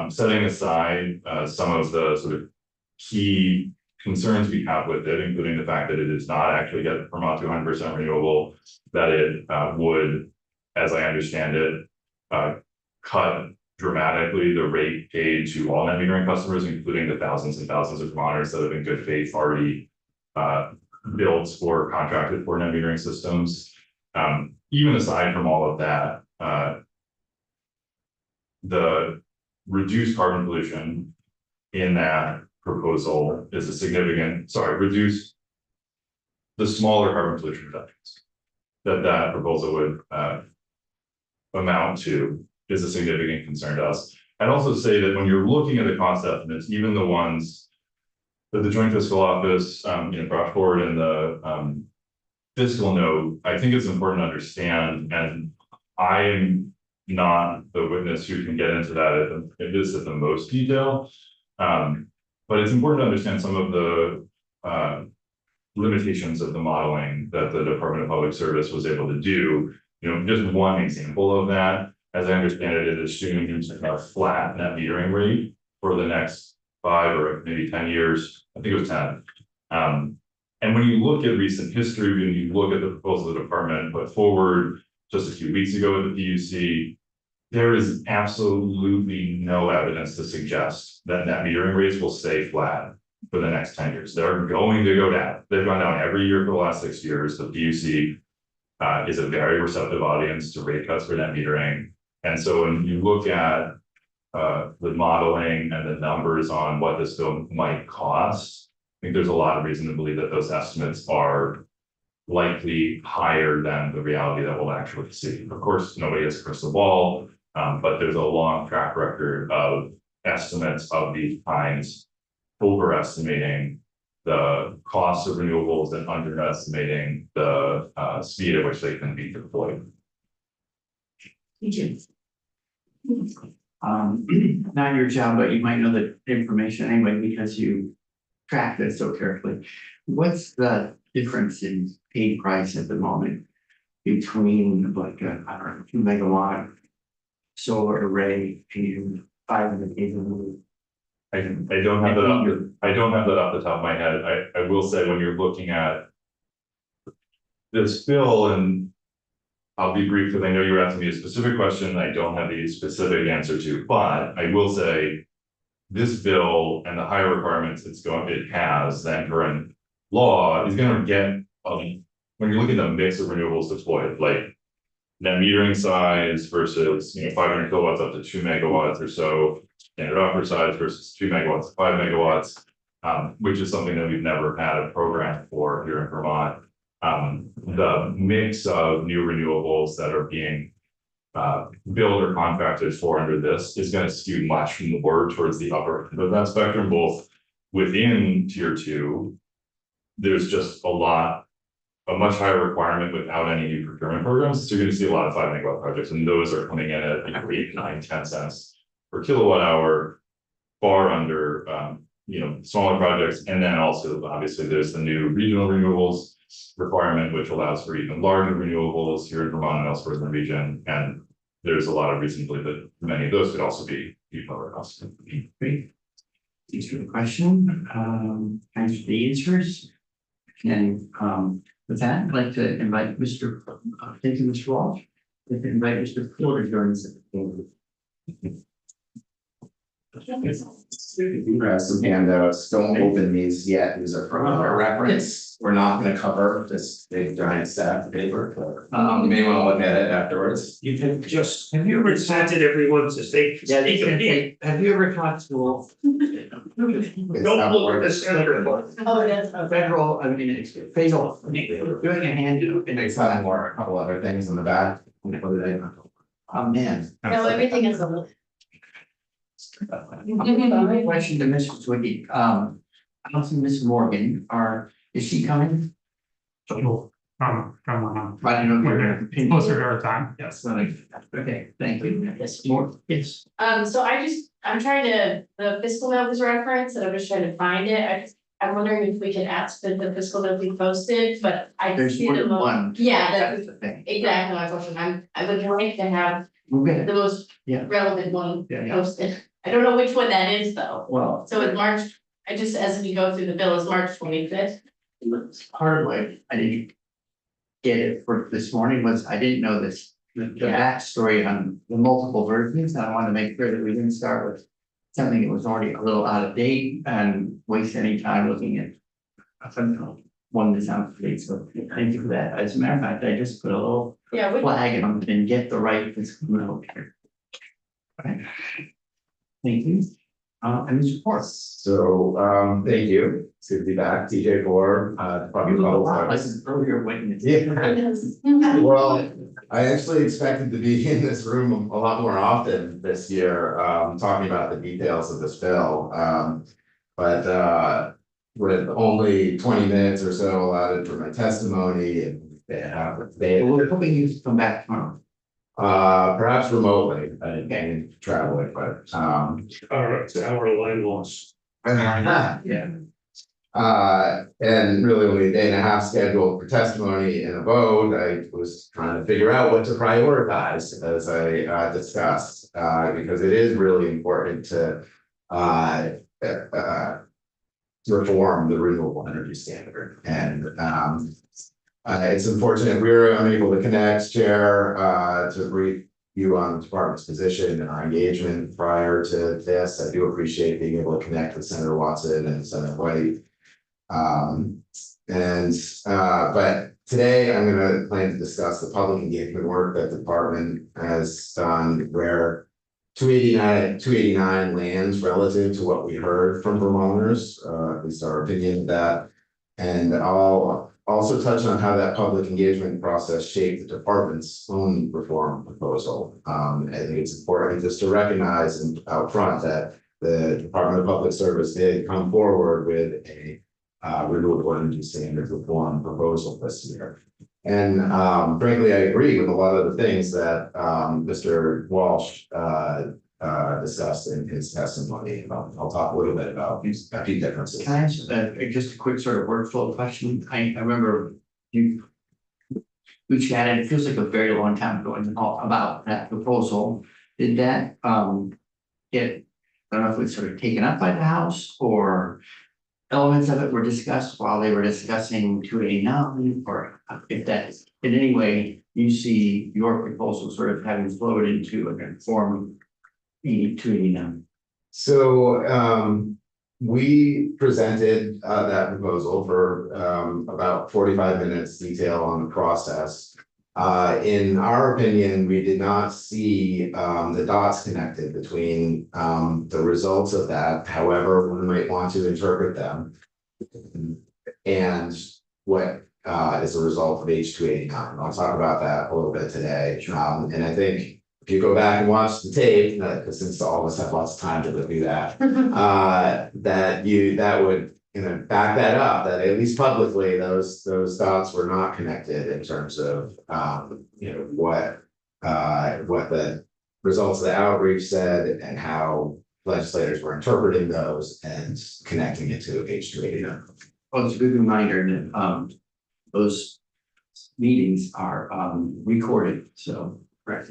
setting aside some of the sort of key concerns we have with it, including the fact that it does not actually get Vermont to 100% renewable, that it would, as I understand it, cut dramatically the rate paid to all net metering customers, including the thousands and thousands of monitors that have in good faith already built or contracted for net metering systems. Even aside from all of that, the reduced carbon pollution in that proposal is a significant, reduce the smaller carbon pollution reductions that proposal would amount to is a significant concern to us. I'd also say that when you're looking at the cost estimates, even the ones that the Joint Fiscal Office brought forward in the fiscal note, I think it's important to understand, and I am not the witness who can get into that at the most detail. But it's important to understand some of the limitations of the modeling that the Department of Public Service was able to do. Just one example of that, as I understand it, it assumes a flat net metering rate for the next 5 or maybe 10 years. I think it was 10. And when you look at recent history, when you look at the proposal the department put forward just a few weeks ago at the PUC, there is absolutely no evidence to suggest that net metering rates will stay flat for the next 10 years. They're going to go down. They've gone down every year for the last 6 years. The PUC is a very receptive audience to rate cuts for net metering. And so when you look at the modeling and the numbers on what this bill might cost, I think there's a lot of reason to believe that those estimates are likely higher than the reality that we'll actually see. Of course, nobody has a crystal ball, but there's a long track record of estimates of these kinds overestimating the cost of renewables and underestimating the speed at which they can be deployed.
Not your job, but you might know the information anyway, because you track this so carefully. What's the difference in paid price at the moment between like a, I don't know, 2 megawatt solar array and 500 kV?
I don't have that off the top of my head. I will say when you're looking at this bill, and I'll be brief because I know you're asking me a specific question I don't have the specific answer to, but I will say this bill and the higher requirements it has than current law is going to get when you're looking at the mix of renewables deployed, like net metering size versus 500 kilowatts up to 2 megawatts or so, standard offer size versus 2 megawatts to 5 megawatts, which is something that we've never had a program for here in Vermont. The mix of new renewables that are being built or contracted for under this is going to skew much more towards the upper end of that spectrum, both within tier 2. There's just a much higher requirement without any new procurement programs. So you're going to see a lot of 5 megawatt projects, and those are coming in at 8, 9, 10 cents per kilowatt hour, far under smaller projects. And then also obviously there's the new regional renewables requirement, which allows for even larger renewables here in Vermont and elsewhere in the region. And there's a lot of reason to believe that many of those could also be lower cost.
Great. Thanks for the question. Thanks for the answers. And with that, I'd like to invite thank you, Mr. Walsh. I'd like to invite Mr. Porter to join us.
You have some handouts, don't open these yet, these are from our reference, we're not gonna cover this big giant stack of paper, but you may wanna look at it afterwards.
You can just, have you ever presented everyone to say?
Have you ever talked to Wolf?
Don't look at the center.
Oh, that's.
Federal, I mean, it's fatal, doing a hand.
And they have a couple other things in the back. What do they?
Oh, man.
No, everything is a.
Question to Mrs. Twiggy, I don't see Miss Morgan, is she coming?
From
I don't know if you're gonna.
most of our time, yes.
Okay, thank you. Yes, more, yes.
So I'm trying to, the fiscal note was referenced, and I'm just trying to find it. I'm wondering if we could ask that the fiscal note be posted, but I
There's
see
more
the
than one.
Yeah,
That's the thing.
exactly my question. I would like to have
Okay,
the most
Yeah.
relevant one
Yeah, yeah.
posted. I don't know which one that is though.
well,
So it's March, as we go through the bill, it's March 25th.
part of why I didn't get it for this morning was I didn't know this the backstory on the multiple versions, and I wanted to make sure that we didn't start with something that was already a little out of date and waste any time looking at one that's out of date, so thank you for that. As a matter of fact, I just put a little
Yeah,
flag on it and get the right that's coming out here. Right. Thank you. And Mr. Forrest.
So, thank you. It's good to be back. TJ Ford, Department
You
of
look a
Public
lot like
Service.
an earlier witness.
Yeah. Well, I actually expected to be in this room a lot more often this year, talking about the details of this bill. But with only 20 minutes or so allotted for my testimony and
We're hoping you come back tomorrow.
perhaps remotely, I can travel it, but
It's our line loss.
Yeah.
And really only a day and a half scheduled for testimony and a vote. I was trying to figure out what to prioritize as I discussed, because it is really important to reform the renewable energy standard. And it's unfortunate we were unable to connect, Chair, to brief you on the department's position and our engagement prior to this. I do appreciate being able to connect with Senator Watson and Senator White. But today I'm gonna plan to discuss the public engagement work that the department has done where 289 lands relative to what we heard from Vermonters, at least our opinion of that. And I'll also touch on how that public engagement process shaped the department's own reform proposal. I think it's important just to recognize out front that the Department of Public Service did come forward with a renewable energy standard reform proposal this year. And frankly, I agree with a lot of the things that Mr. Walsh discussed in his testimony. I'll talk a little bit about a few differences.
Can I ask just a quick sort of workflow question? I remember we chatted, it feels like a very long time ago about that proposal. Did that get, I don't know if it was sort of taken up by the House or elements of it were discussed while they were discussing 289, or if that in any way you see your proposal sort of having flowed into a form 289.
So we presented that proposal for about 45 minutes detail on the process. In our opinion, we did not see the dots connected between the results of that, however one might want to interpret them, and what is a result of H289. I'll talk about that a little bit today. And I think if you go back and watch the tape, since all of us have lots of time to go do that, that would back that up, that at least publicly those dots were not connected in terms of what the results of the outreach said and how legislators were interpreting those and connecting it to H289.
Well, it's a good reminder that those meetings are recorded, so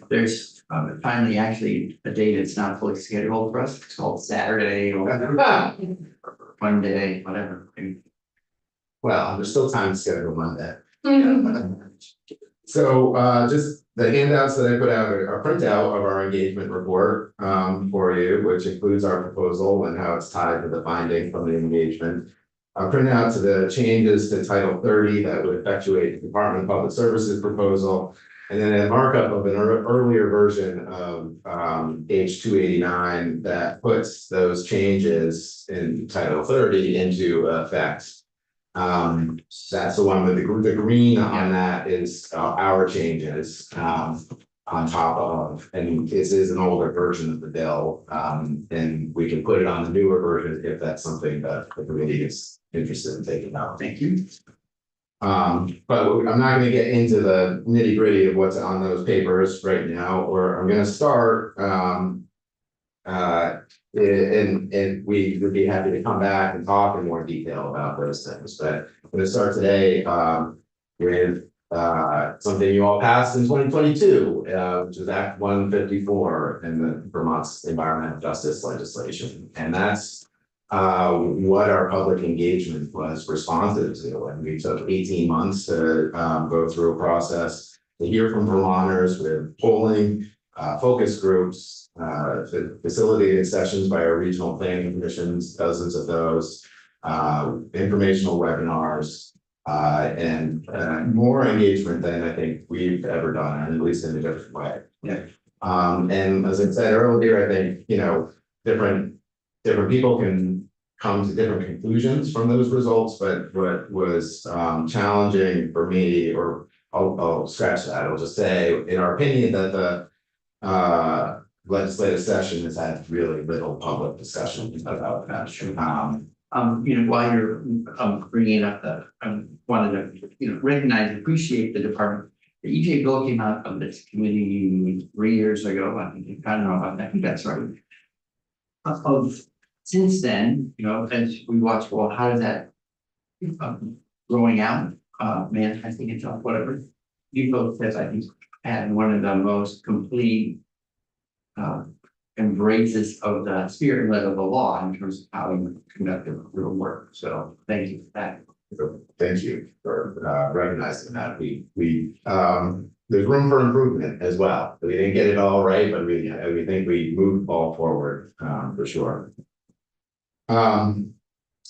there's finally actually a day that's not fully scheduled for us. It's called Saturday or one day, whatever.
Well, there's still time to schedule Monday. So just the handouts that I put out are a printout of our engagement report for you, which includes our proposal and how it's tied to the finding from the engagement. A printout to the changes to Title 30 that would effectuate the Department of Public Services proposal. And then a markup of an earlier version of H289 that puts those changes in Title 30 into effect. That's the one with the green on that is our changes on top of, and this is an older version of the bill. And we can put it on the newer version if that's something that the committee is interested in taking out.
Thank you.
But I'm not going to get into the nitty gritty of what's on those papers right now, or I'm going to start. And we would be happy to come back and talk in more detail about those things. But I'm going to start today with something you all passed in 2022, which is Act 154 in the Vermont's environmental justice legislation, and that's what our public engagement was responsive to, and we took 18 months to go through a process to hear from Vermonters with polling, focus groups, facilitated sessions by our regional planning commissions, dozens of those, informational webinars, and more engagement than I think we've ever done, at least in a different way.
Yeah.
And as I said earlier, I think, different people can come to different conclusions from those results, but what was challenging for me, or I'll scratch that, I'll just say, in our opinion, that the legislative session has had really little public discussion about that.
While you're bringing up the, wanted to, recognize, appreciate the department. The EJ bill came out of this committee 3 years ago, I don't know about that, I think that's right. Since then, as we watch, well, how does that growing out, I think it's whatever. You both says, I think, had one of the most complete embraces of the spirit of the law in terms of how you conduct the real work. So thank you for that.
Thank you for recognizing that. We there's room for improvement as well. We didn't get it all right, but we think we moved the ball forward for sure.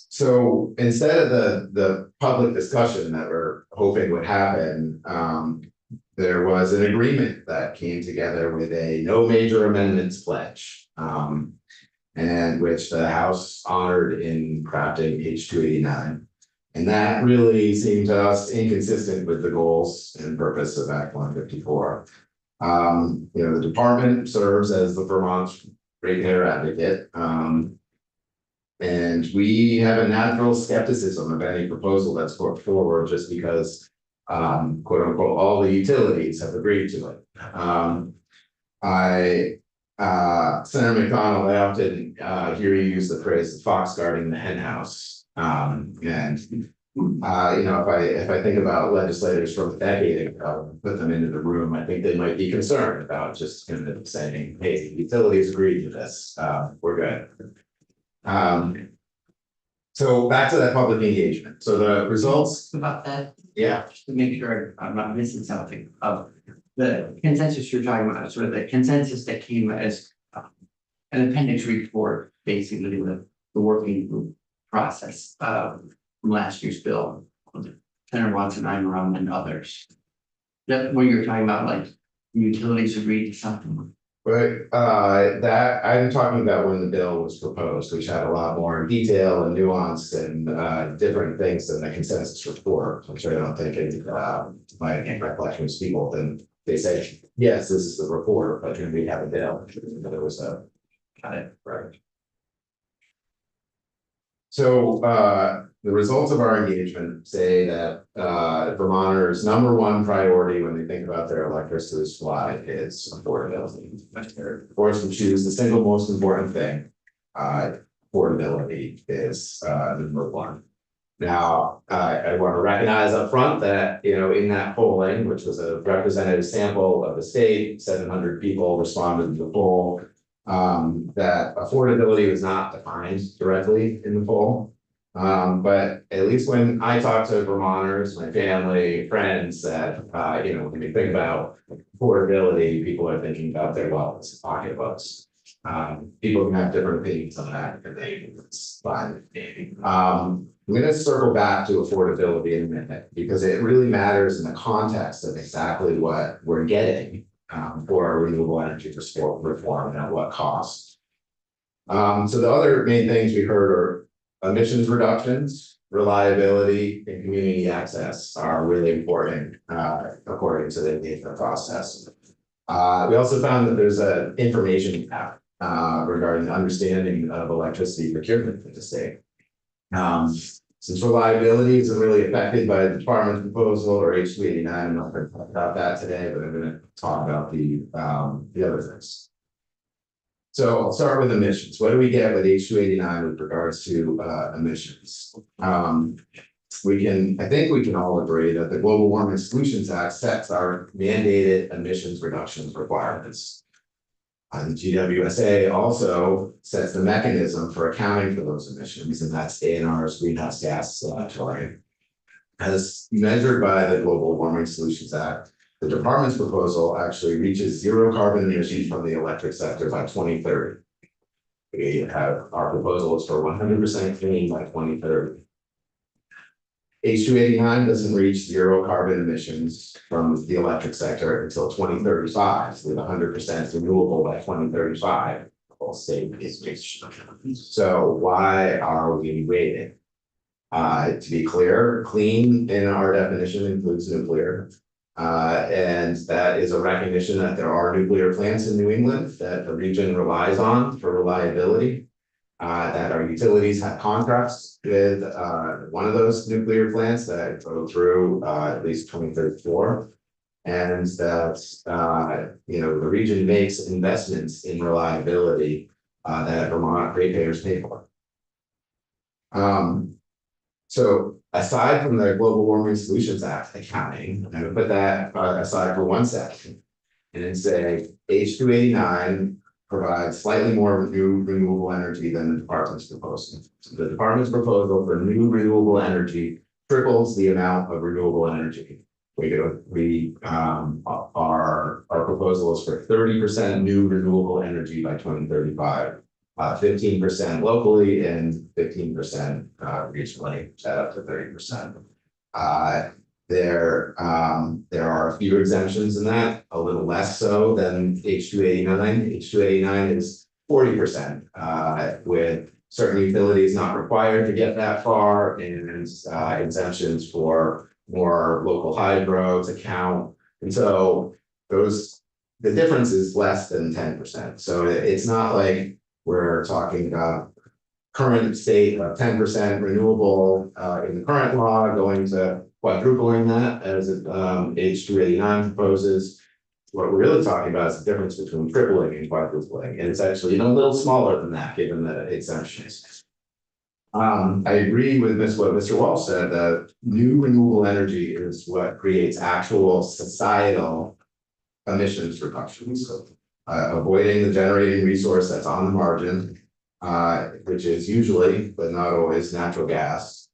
So instead of the public discussion that we're hoping would happen, there was an agreement that came together with a no major amendments pledge, and which the House honored in crafting H289. And that really seemed to us inconsistent with the goals and purpose of Act 154. The department serves as the Vermont ratepayer advocate. And we have a natural skepticism of any proposal that's put forward just because quote unquote, all the utilities have agreed to it. Senator McDonald, I often hear you use the phrase the fox guarding the hen house. If I think about legislators from a decade ago, put them into the room, I think they might be concerned about just kind of saying, hey, utilities agreed to this, we're good. So back to that public engagement. So the results
About that,
yeah,
just to make sure I'm not missing something, the consensus you're talking about, sort of the consensus that came as an appendix report, basically the working group process from last year's bill, Senator Watson, I'm around, and others. That when you're talking about like utilities agreed to something.
but that I'm talking about when the bill was proposed, which had a lot more detail and nuance and different things than the consensus report, which I don't think my recollection was people, then they say, yes, this is the report, but then we have a bill. There was a
Got it.
right. So the results of our engagement say that Vermonters' #1 priority when they think about their electricity supply is affordability. Of course, we choose the single most important thing. Affordability is #1. Now, I want to recognize up front that, in that polling, which was a representative sample of the state, 700 people responded to the poll. That affordability was not defined directly in the poll. But at least when I talk to Vermonters, my family, friends, that, when we think about affordability, people are thinking about their wallets, pocketbooks. People can have different opinions on that, and it's fine. I'm going to circle back to affordability in a minute, because it really matters in the context of exactly what we're getting for our renewable energy reform and at what cost. So the other main things we heard are emissions reductions, reliability, and community access are really important according to the NEPA process. We also found that there's an information gap regarding the understanding of electricity procurement for the state. Since reliability isn't really affected by the department's proposal or H289, I'm not going to talk about that today, but I'm going to talk about the other things. So I'll start with emissions. What do we get with H289 with regards to emissions? I think we can all agree that the Global Warming Solutions Act sets our mandated emissions reductions requirements. And GWSA also sets the mechanism for accounting for those emissions, and that's ANR's greenhouse gas target. As measured by the Global Warming Solutions Act, The department's proposal actually reaches zero carbon emissions from the electric sector by 2030. We have, our proposal is for 100% clean by 2030. H289 doesn't reach zero carbon emissions from the electric sector until 2035, with 100% renewable by 2035. All state is reached. So why are we waiting? To be clear, clean in our definition includes nuclear. And that is a recognition that there are nuclear plants in New England that the region relies on for reliability. That our utilities have contracts with one of those nuclear plants that go through at least 2034. And that the region makes investments in reliability that Vermont ratepayers pay for. So aside from the Global Warming Solutions Act accounting, I'm gonna put that aside for 1 second. And then say H289 provides slightly more new renewable energy than the department's proposal. So the department's proposal for new renewable energy triples the amount of renewable energy. Our proposal is for 30% new renewable energy by 2035. 15% locally and 15% regionally, up to 30%. There are a few exemptions in that, a little less so than H289. H289 is 40%, with certain utilities not required to get that far, and exemptions for more local hydro to count. And so the difference is less than 10%. So it's not like we're talking about current state of 10% renewable in the current law going to quadrupling that as H289 proposes. What we're really talking about is the difference between tripling and quadrupling, and it's actually a little smaller than that given the exemptions. I agree with what Mr. Walsh said, that new renewable energy is what creates actual societal emissions reductions. So, avoiding the generating resource that's on the margin, which is usually, but not always, natural gas.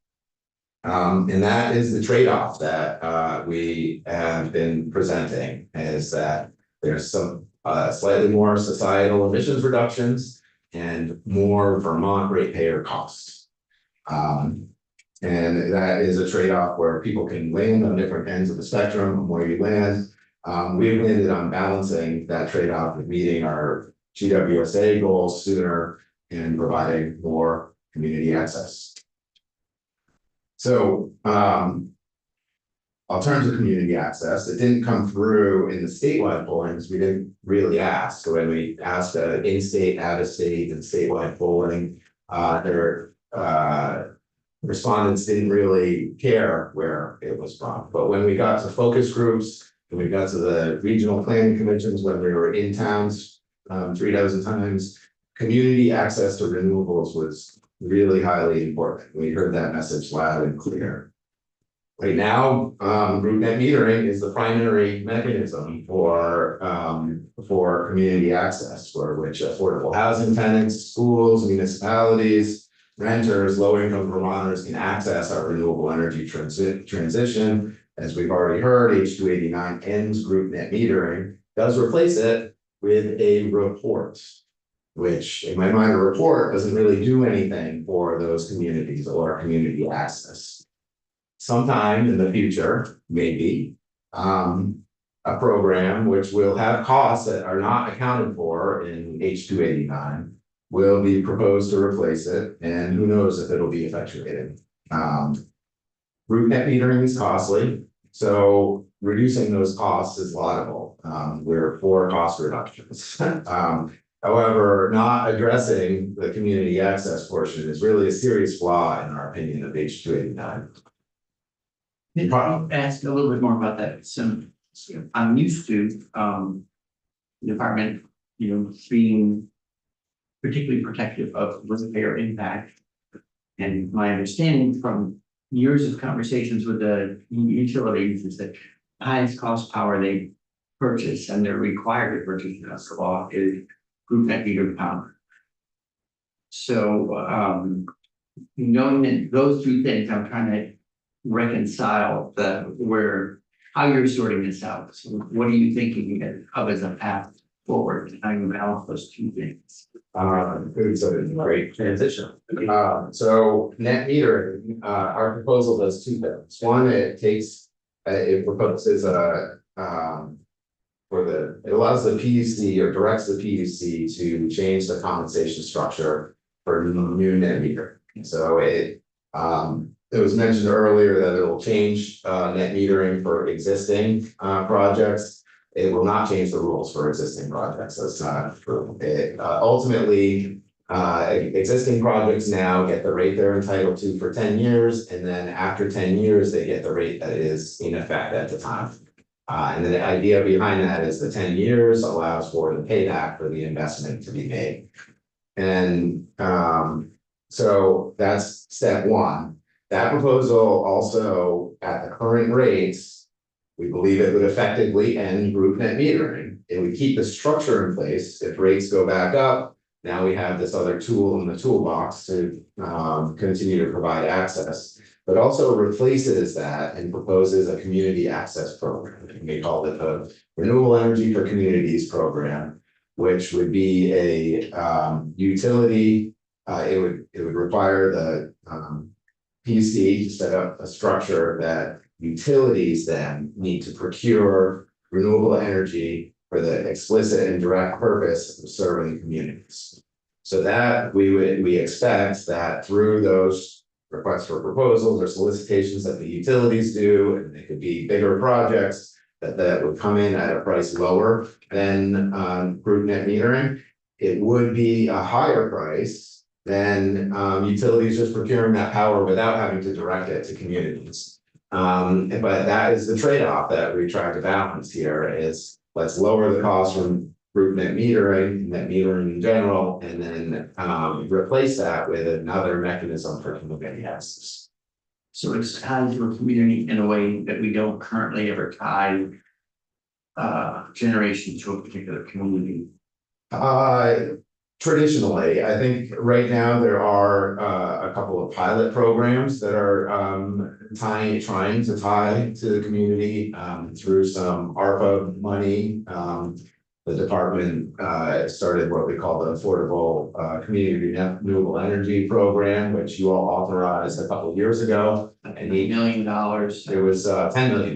And that is the trade-off that we have been presenting, is that there's some slightly more societal emissions reductions and more Vermont ratepayer costs. And that is a trade-off where people can land on different ends of the spectrum where you land. We've landed on balancing that trade-off with meeting our GWSA goals sooner and providing more community access. So I'll turn to community access. It didn't come through in the statewide polling because we didn't really ask. So when we asked in-state, out-of-state, and statewide polling, their respondents didn't really care where it was from. But when we got to focus groups, and we got to the regional planning commissions, when we were in towns 3 dozen times, community access to renewables was really highly important. We heard that message loud and clear. Right now, group net metering is the primary mechanism for community access, for which affordable housing tenants, schools, municipalities, renters, low-income Vermonters can access our renewable energy transition. As we've already heard, H289 ends group net metering, does replace it with a report, which in my mind, a report doesn't really do anything for those communities or community access. Sometime in the future, maybe, a program which will have costs that are not accounted for in H289 will be proposed to replace it, and who knows if it'll be effectuated. Group net metering is costly, so reducing those costs is laudable. We're for cost reductions. However, not addressing the community access portion is really a serious flaw in our opinion of H289.
I'll ask a little bit more about that. So I'm used to the department, being particularly protective of ratepayer impact. And my understanding from years of conversations with the utilities is that the highest cost power they purchase, and they're required to purchase in the law, is group net meter power. So knowing that those two things, I'm trying to reconcile where how you're sorting this out. So what are you thinking of as a path forward, and how you balance those two things?
It's a great transition. So net metering, our proposal does two things. One, it proposes it allows the PUC or directs the PUC to change the compensation structure for new net metering. So it was mentioned earlier that it will change net metering for existing projects. It will not change the rules for existing projects. That's not true. It ultimately existing projects now get the rate they're entitled to for 10 years, and then after 10 years, they get the rate that is in effect at the time. And the idea behind that is the 10 years allows for the payback for the investment to be made. And so that's step one. That proposal also, at the current rates, we believe it would effectively end group net metering. It would keep the structure in place. If rates go back up, now we have this other tool in the toolbox to continue to provide access, but also replaces that and proposes a community access program. We call it the Renewable Energy for Communities program, which would be a utility. It would require the PUC to set up a structure that utilities then need to procure renewable energy for the explicit and direct purpose of serving communities. So that we expect that through those requests for proposals or solicitations that the utilities do, and they could be bigger projects, that would come in at a price lower than group net metering. It would be a higher price than utilities just procuring that power without having to direct it to communities. But that is the trade-off that we try to balance here is let's lower the cost from group net metering in general, and then replace that with another mechanism for community access.
So it's tied to a community in a way that we don't currently ever tie generation to a particular community.
Traditionally, I think right now there are a couple of pilot programs that are trying to tie to the community through some ARPA money. The department started what we call the Affordable Community Renewable Energy Program, which you all authorized a couple of years ago.
And $8 million.
It was $10 million,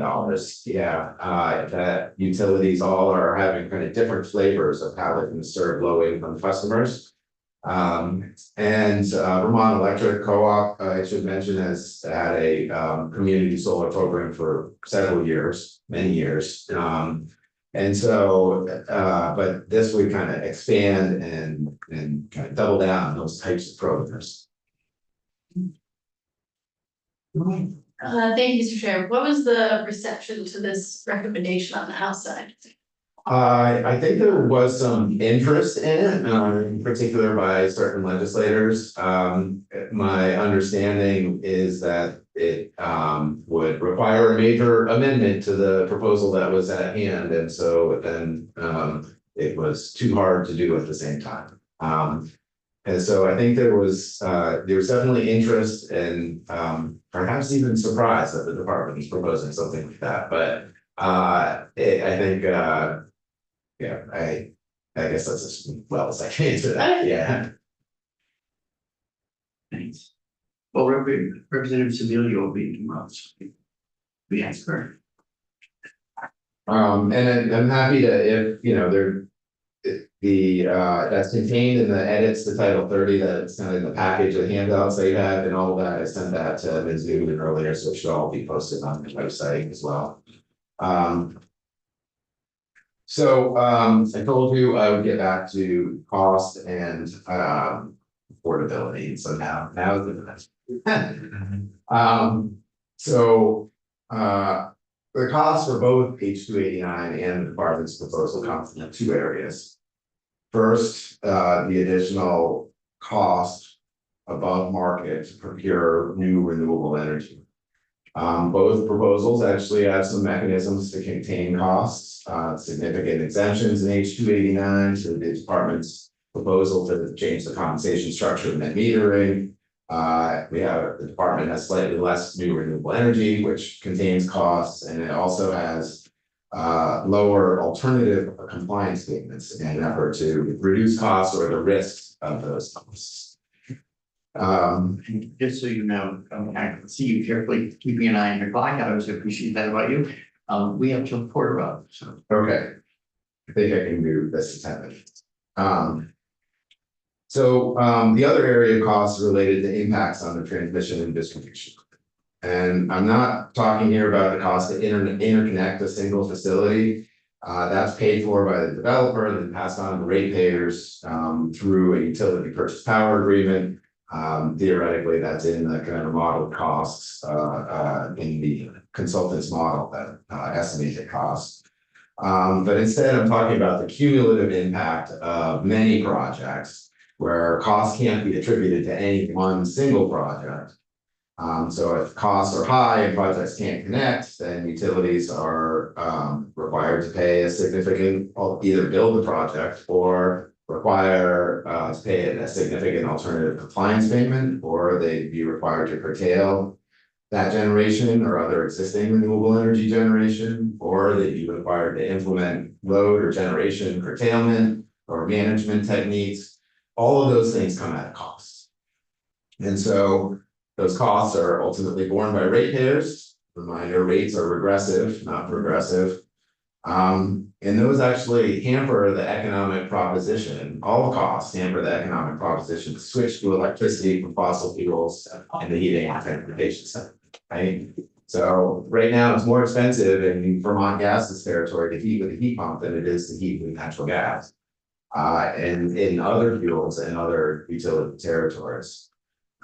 yeah, that utilities all are having kind of different flavors of how they can serve low income customers. And Vermont Electric Co-op, I should mention, has had a community solar program for several years, many years. And so, but this would kind of expand and kind of double down on those types of programs.
Thank you, Mr. Chair. What was the reception to this recommendation on the House side?
I think there was some interest in it, in particular by certain legislators. My understanding is that it would require a major amendment to the proposal that was at hand, and so then it was too hard to do at the same time. And so I think there was definitely interest and perhaps even surprise that the department is proposing something like that. But I think yeah, I guess that's as well as I can answer that. Yeah.
Thanks. Well, Representative Sebelius will be tomorrow. We ask her.
And I'm happy to, if you know, that's contained in the edits to Title 30, that's kind of in the package of handouts they have and all of that. I sent that to Ms. Newman earlier, so it should all be posted on the website as well. So I told you I would get back to cost and affordability. So now is the time. The cost for both H289 and the department's proposal comes in two areas. First, the additional cost above market to procure new renewable energy. Both proposals actually have some mechanisms to contain costs, significant exemptions in H289 to the department's proposal to change the compensation structure of net metering. The department has slightly less new renewable energy, which contains costs, and it also has lower alternative compliance statements in an effort to reduce costs or the risks of those costs.
And just so you know, I can see you carefully keeping an eye on your clock. I also appreciate that about you. We have till 4:00, so.
Okay. I think I can do this in 10 minutes. The other area of costs related to impacts on the transmission and distribution. And I'm not talking here about the cost to interconnect a single facility. That's paid for by the developer and then passed on to ratepayers through a utility purchase power agreement. Theoretically, that's in the kind of modeled costs in the consultant's model that estimates the cost. But instead, I'm talking about the cumulative impact of many projects where costs can't be attributed to any one single project. So if costs are high and projects can't connect, then utilities are required to pay a significant, either build the project or require to pay a significant alternative compliance payment, or they'd be required to curtail that generation or other existing renewable energy generation, or they'd be required to implement load or generation curtailment or management techniques. All of those things come at a cost. And so those costs are ultimately borne by ratepayers. Reminder, rates are regressive, not progressive. And those actually hamper the economic proposition. All costs hamper the economic proposition to switch to electricity from fossil fuels in the heating and transportation sector, right? So right now it's more expensive in Vermont Gas's territory to heat with a heat pump than it is to heat with natural gas. And in other fuels and other utility territories.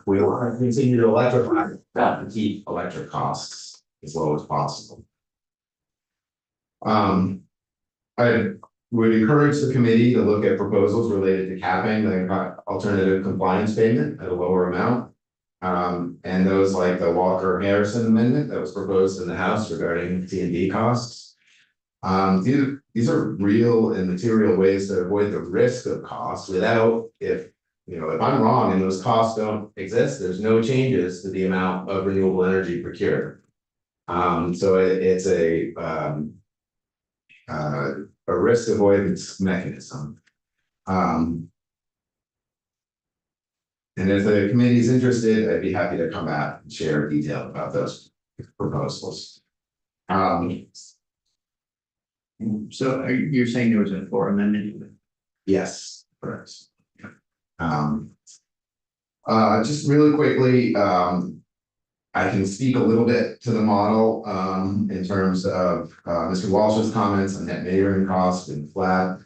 We want to continue to electrify that to keep electric costs as low as possible. I would encourage the committee to look at proposals related to capping the alternative compliance payment at a lower amount. And those like the Walker-Harrison amendment that was proposed in the House regarding T&D costs. These are real and material ways to avoid the risk of costs without, if I'm wrong and those costs don't exist, there's no changes to the amount of renewable energy procured. So it's a risk avoidance mechanism. And if the committee is interested, I'd be happy to come back and share detail about those proposals.
So you're saying there was a 4 amendment?
Yes, correct. Just really quickly, I can speak a little bit to the model in terms of Mr. Walsh's comments on net metering costs being flat.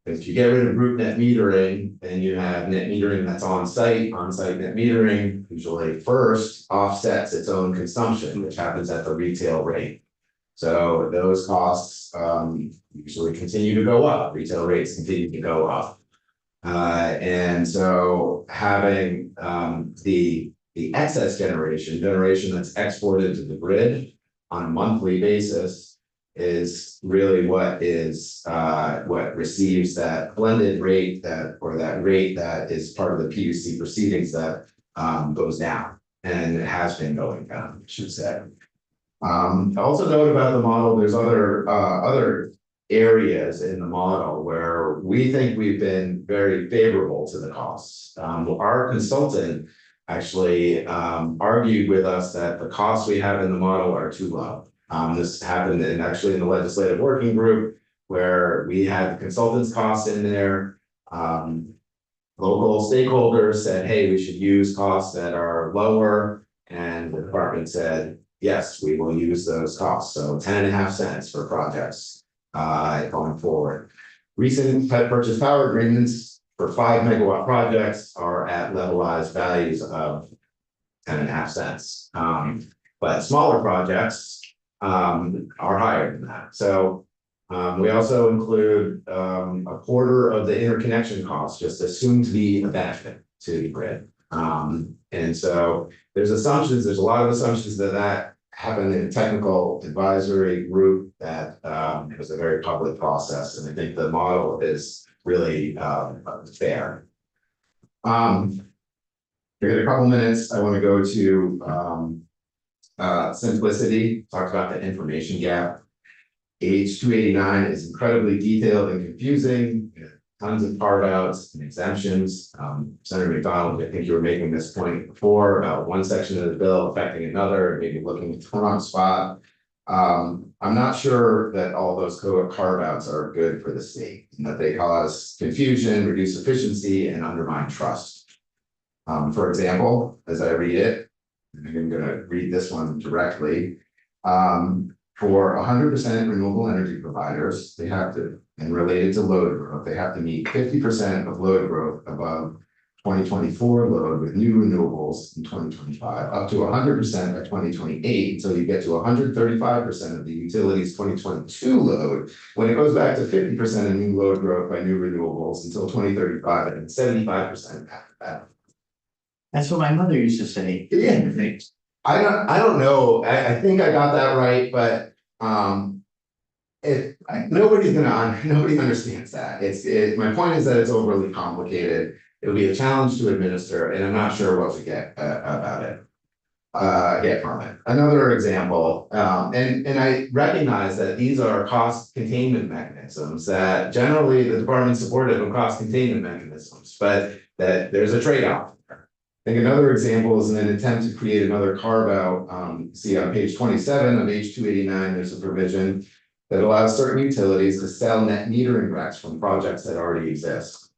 If you get rid of group net metering, then you have net metering that's on-site net metering usually first offsets its own consumption, which happens at the retail rate. So those costs usually continue to go up, retail rates continue to go up. And so having the excess generation that's exported to the grid on a monthly basis is really what receives that blended rate that rate that is part of the PUC proceedings that goes down, and it has been going down, I should say. Also note about the model, there's other areas in the model where we think we've been very favorable to the costs. Our consultant actually argued with us that the costs we have in the model are too low. This happened in the legislative working group where we had the consultant's costs in there. Local stakeholders said, hey, we should use costs that are lower, and the department said, yes, we will use those costs. So 10.5 cents for projects going forward. Recent purchase power agreements for 5 megawatt projects are at levelized values of 10.5 cents. But smaller projects are higher than that. So we also include a quarter of the interconnection costs just assumed to be a benefit to the grid. And so there's assumptions, there's a lot of assumptions that happened in a technical advisory group that it was a very public process, and I think the model is really fair. I got a couple minutes, I wanna go to, simplicity, talked about the information gap. H 289 is incredibly detailed and confusing, tons of carve outs and exemptions. Senator McDonald, I think you were making this point before about one section of the bill affecting another, maybe looking at the wrong spot. I'm not sure that all those carve outs are good for the state, and that they cause confusion, reduce efficiency, and undermine trust. For example, as I read it, and I'm gonna read this one directly. For 100% renewable energy providers, they have to, and related to load growth, they have to meet 50% of load growth above 2024 load with new renewables in 2025, up to 100% by 2028, so you get to 135% of the utilities 2022 load, when it goes back to 50% of new load growth by new renewables until 2035, and 75% after that.
That's what my mother used to say.
Yeah. I don't know, I think I got that right, but, nobody understands that, my point is that it's overly complicated. It'll be a challenge to administer, and I'm not sure what to get, about it. Get from it. Another example, and I recognize that these are cost containment mechanisms, that generally the department's supportive of cost containment mechanisms, but that there's a trade-off. I think another example is in an attempt to create another carve out, see on page 27 of H 289, there's a provision that allows certain utilities to sell net metering recs from projects that already exist.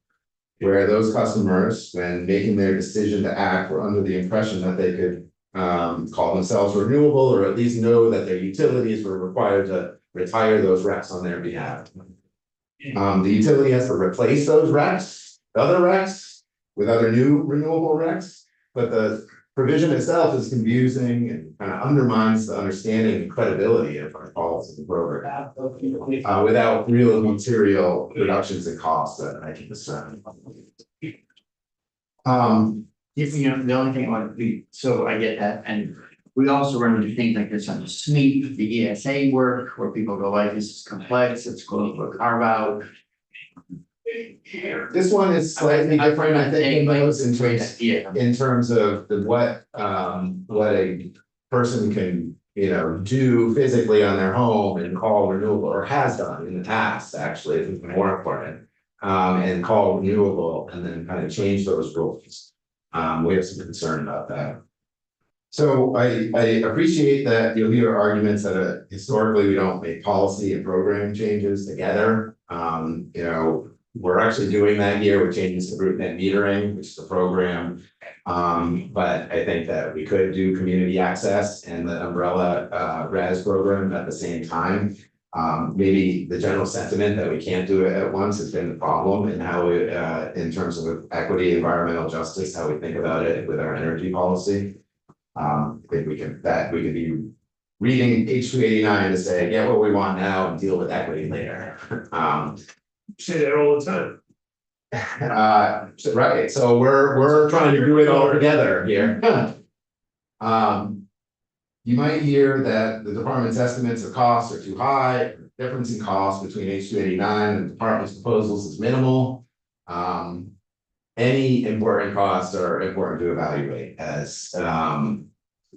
Where those customers, when making their decision to act, were under the impression that they could call themselves renewable, or at least know that their utilities were required to retire those recs on their behalf. The utility has to replace those recs, other recs, with other new renewable recs, but the provision itself is confusing and kind of undermines the understanding and credibility of our policy program. Without real material reductions in costs that I can discern.
If, you know, the only thing I want to be, so I get that, and we also run into things like this on the SMEP, the ESA work, where people go like, this is complex, it's going to a carve out.
This one is slightly different, I think, in those in terms of what a person can, you know, do physically on their home and call renewable, or has done in the past, actually, it's more important. And call renewable and then kind of change those rules. We have some concern about that. So I appreciate that you'll hear arguments that historically we don't make policy and program changes together. You know, we're actually doing that here with changes to group net metering, which is a program. But I think that we could do community access and the umbrella RES program at the same time. Maybe the general sentiment that we can't do it at once has been the problem, and how we, in terms of equity, environmental justice, how we think about it with our energy policy. I think we can be reading H 289 to say, get what we want now and deal with equity later.
Say that all the time.
Right, so we're trying to do it all together here. You might hear that the department's estimates of costs are too high, difference in cost between H 289 and the department's proposals is minimal. Any important costs are important to evaluate as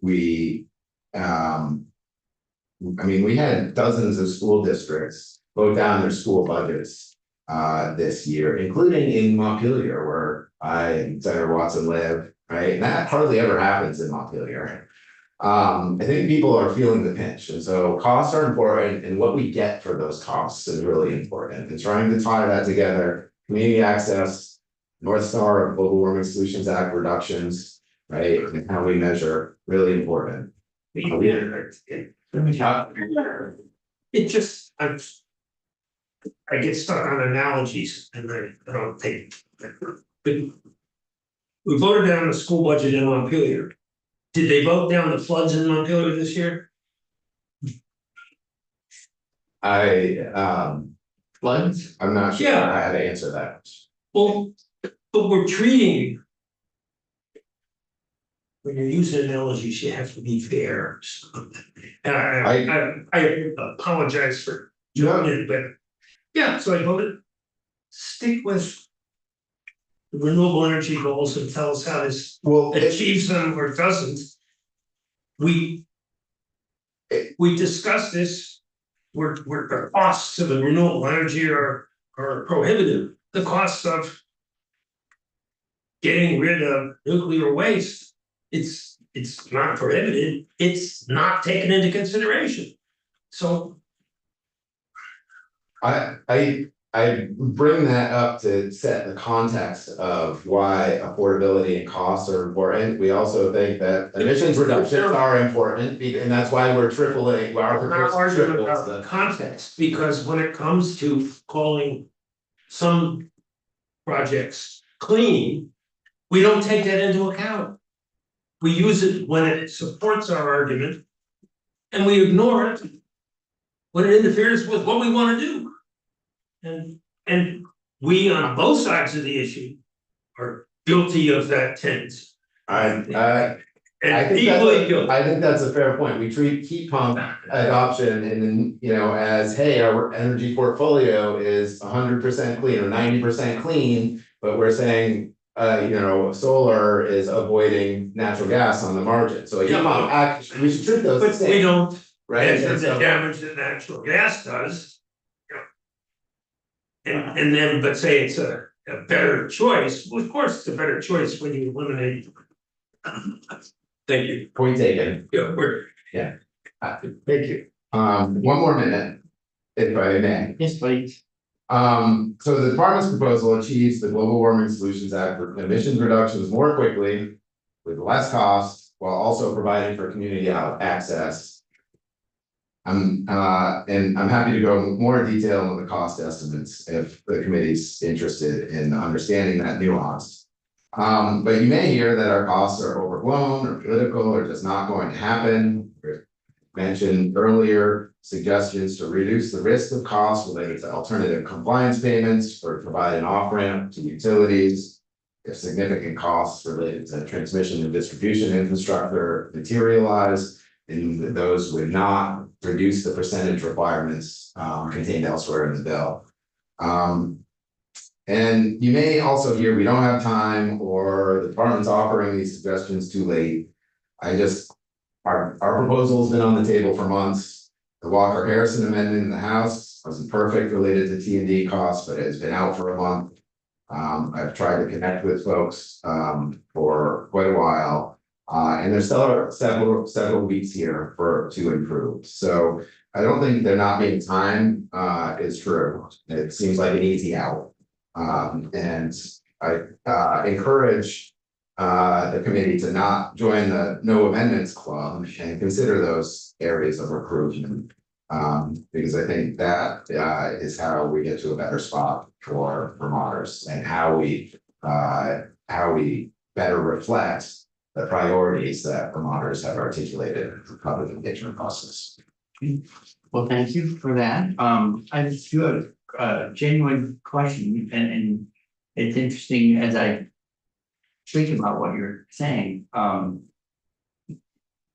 we had dozens of school districts vote down their school budgets this year, including in Montpelier, where I and Senator Watson live, right? And that hardly ever happens in Montpelier. I think people are feeling the pinch, and so costs are important, and what we get for those costs is really important. And trying to tie that together, community access, North Star of Global Warming Solutions Act reductions, right? And how we measure, really important.
It just, I get stuck on analogies and I don't think. We voted down the school budget in Montpelier. Did they vote down the floods in Montpelier this year?
Floods?
I'm not sure
Yeah.
how to answer that.
Well, but we're treating. When you're using analogies, you have to be fair. And I apologize for doing it, but yeah, so I voted. Stick with the renewable energy goals and tell us how this
Well,
achieves them or doesn't. We discussed this, where the costs of the renewable energy are prohibitive, the costs of getting rid of nuclear waste, it's not prohibited, it's not taken into consideration. So
I bring that up to set the context of why affordability and costs are important. We also think that emissions reductions are important, and that's why we're AAA, our
I'm not
proposal
arguing
triples
about
the.
the context, because when it comes to calling some projects clean, we don't take that into account. We use it when it supports our argument, and we ignore it when it interferes with what we want to do. And we on both sides of the issue are guilty of that tendency.
I
And
think
equally guilty.
I think that's a fair point. We treat heat pump adoption and then, you know, as, hey, our energy portfolio is 100% clean or 90% clean. But we're saying, you know, solar is avoiding natural gas on the margin. So a heat pump actually, we should treat those the
But we
same,
don't
right?
measure
And
the
so-
damage that natural gas does. And then, but say it's a better choice, well, of course, it's a better choice when you eliminate. Thank you.
Point taken.
Yeah, we're.
Thank you. One more minute, if I may.
Yes, please.
So the department's proposal achieves the Global Warming Solutions Act for emissions reductions more quickly, with less cost, while also providing for community access. And I'm happy to go in more detail on the cost estimates if the committee's interested in understanding that nuance. But you may hear that our costs are overblown or political or just not going to happen. Mentioned earlier, suggestions to reduce the risk of costs related to alternative compliance payments or provide an off-ramp to utilities. If significant costs related to transmission and distribution infrastructure materialize, then those would not reduce the percentage requirements contained elsewhere in the bill. And you may also hear we don't have time or the department's offering these suggestions too late. Our proposal has been on the table for months. The Walker Harrison amendment in the House wasn't perfect related to T&D costs, but it has been out for a month. I've tried to connect with folks for quite a while. And there's still several weeks here to improve. So I don't think there not being time is true. It seems like an easy out. And I encourage the committee to not join the no amendments club and consider those areas of improvement. Because I think that is how we get to a better spot for Vermonters and how we better reflect the priorities that Vermonters have articulated in the public engagement process.
Well, thank you for that. I just do have a genuine question and it's interesting as I think about what you're saying.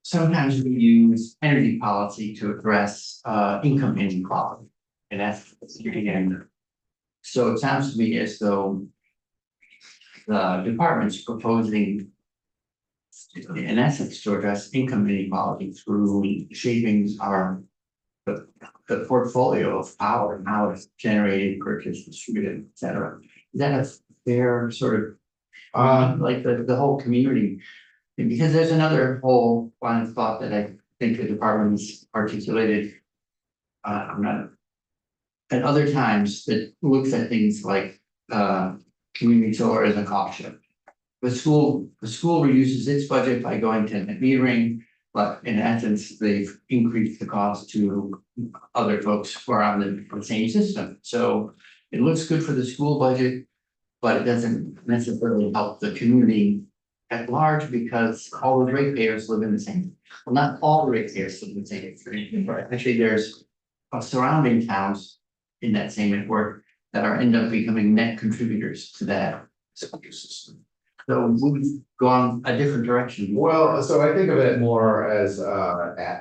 Sometimes we use energy policy to address income inequality. And that's again. So it sounds to me as though the department's proposing in essence to address income inequality through shaping the portfolio of power and how it's generated, purchased, distributed, et cetera. Is that a fair sort of like the whole community? Because there's another whole line of thought that I think the department's articulated at other times that looks at things like community solar as a cost shift. The school reduces its budget by going to net metering, but in essence, they've increased the cost to other folks who are on the same system. So it looks good for the school budget, but it doesn't necessarily help the community at large because all the ratepayers live in the same. Well, not all the ratepayers live in the same. Actually, there's surrounding towns in that same network that end up becoming net contributors to that school system. So we've gone a different direction.
Well, so I think of it more as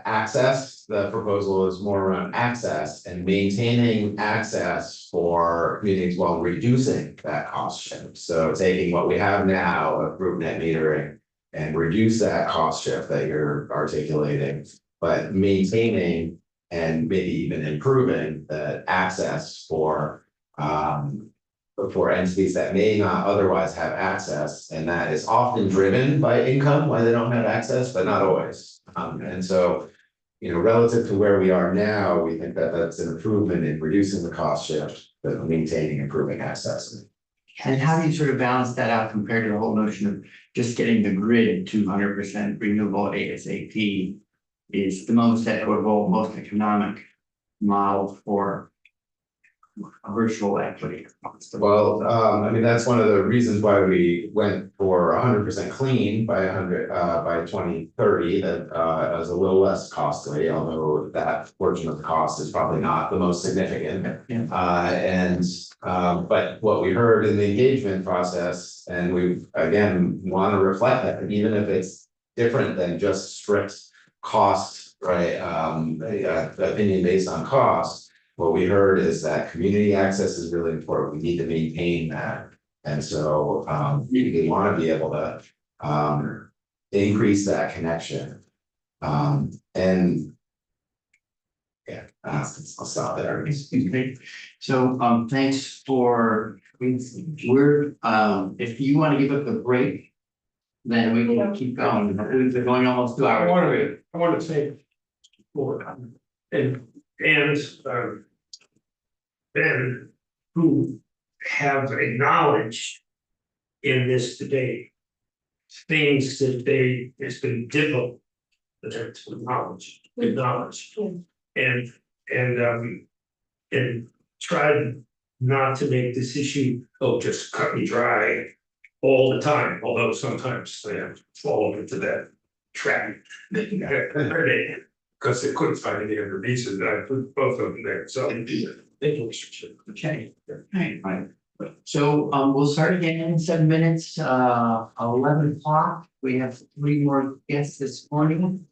access. The proposal is more around access and maintaining access for communities while reducing that cost shift. So taking what we have now of group net metering and reduce that cost shift that you're articulating, but maintaining and maybe even improving the access for entities that may not otherwise have access, and that is often driven by income, why they don't have access, but not always. And so, relative to where we are now, we think that that's an improvement in reducing the cost shift, but maintaining, improving access.
And how do you sort of balance that out compared to the whole notion of just getting the grid to 100% renewable ASAP is the most equitable, most economic model for virtual equity?
Well, I mean, that's one of the reasons why we went for 100% clean by 2030, that is a little less costly, although that portion of the cost is probably not the most significant. But what we heard in the engagement process, and we again want to reflect that, even if it's different than just strict cost, right? Opinion based on cost. What we heard is that community access is really important. We need to maintain that. And so we want to be able to increase that connection. I'll stop there.
Okay. So thanks for, we're if you want to give up the break, then we can keep going. We're going almost 2 hours.
I want to say, and Ben, who have acknowledged in this debate things that it's been difficult to acknowledge. And tried not to make this issue, just cut me dry all the time, although sometimes they have fallen into that trap. Because they couldn't find any other reason, I put both of them there, so thank you, Mr. Chair.
Okay, right. So we'll start again in 7 minutes, 11 o'clock. We have 3 more guests this morning.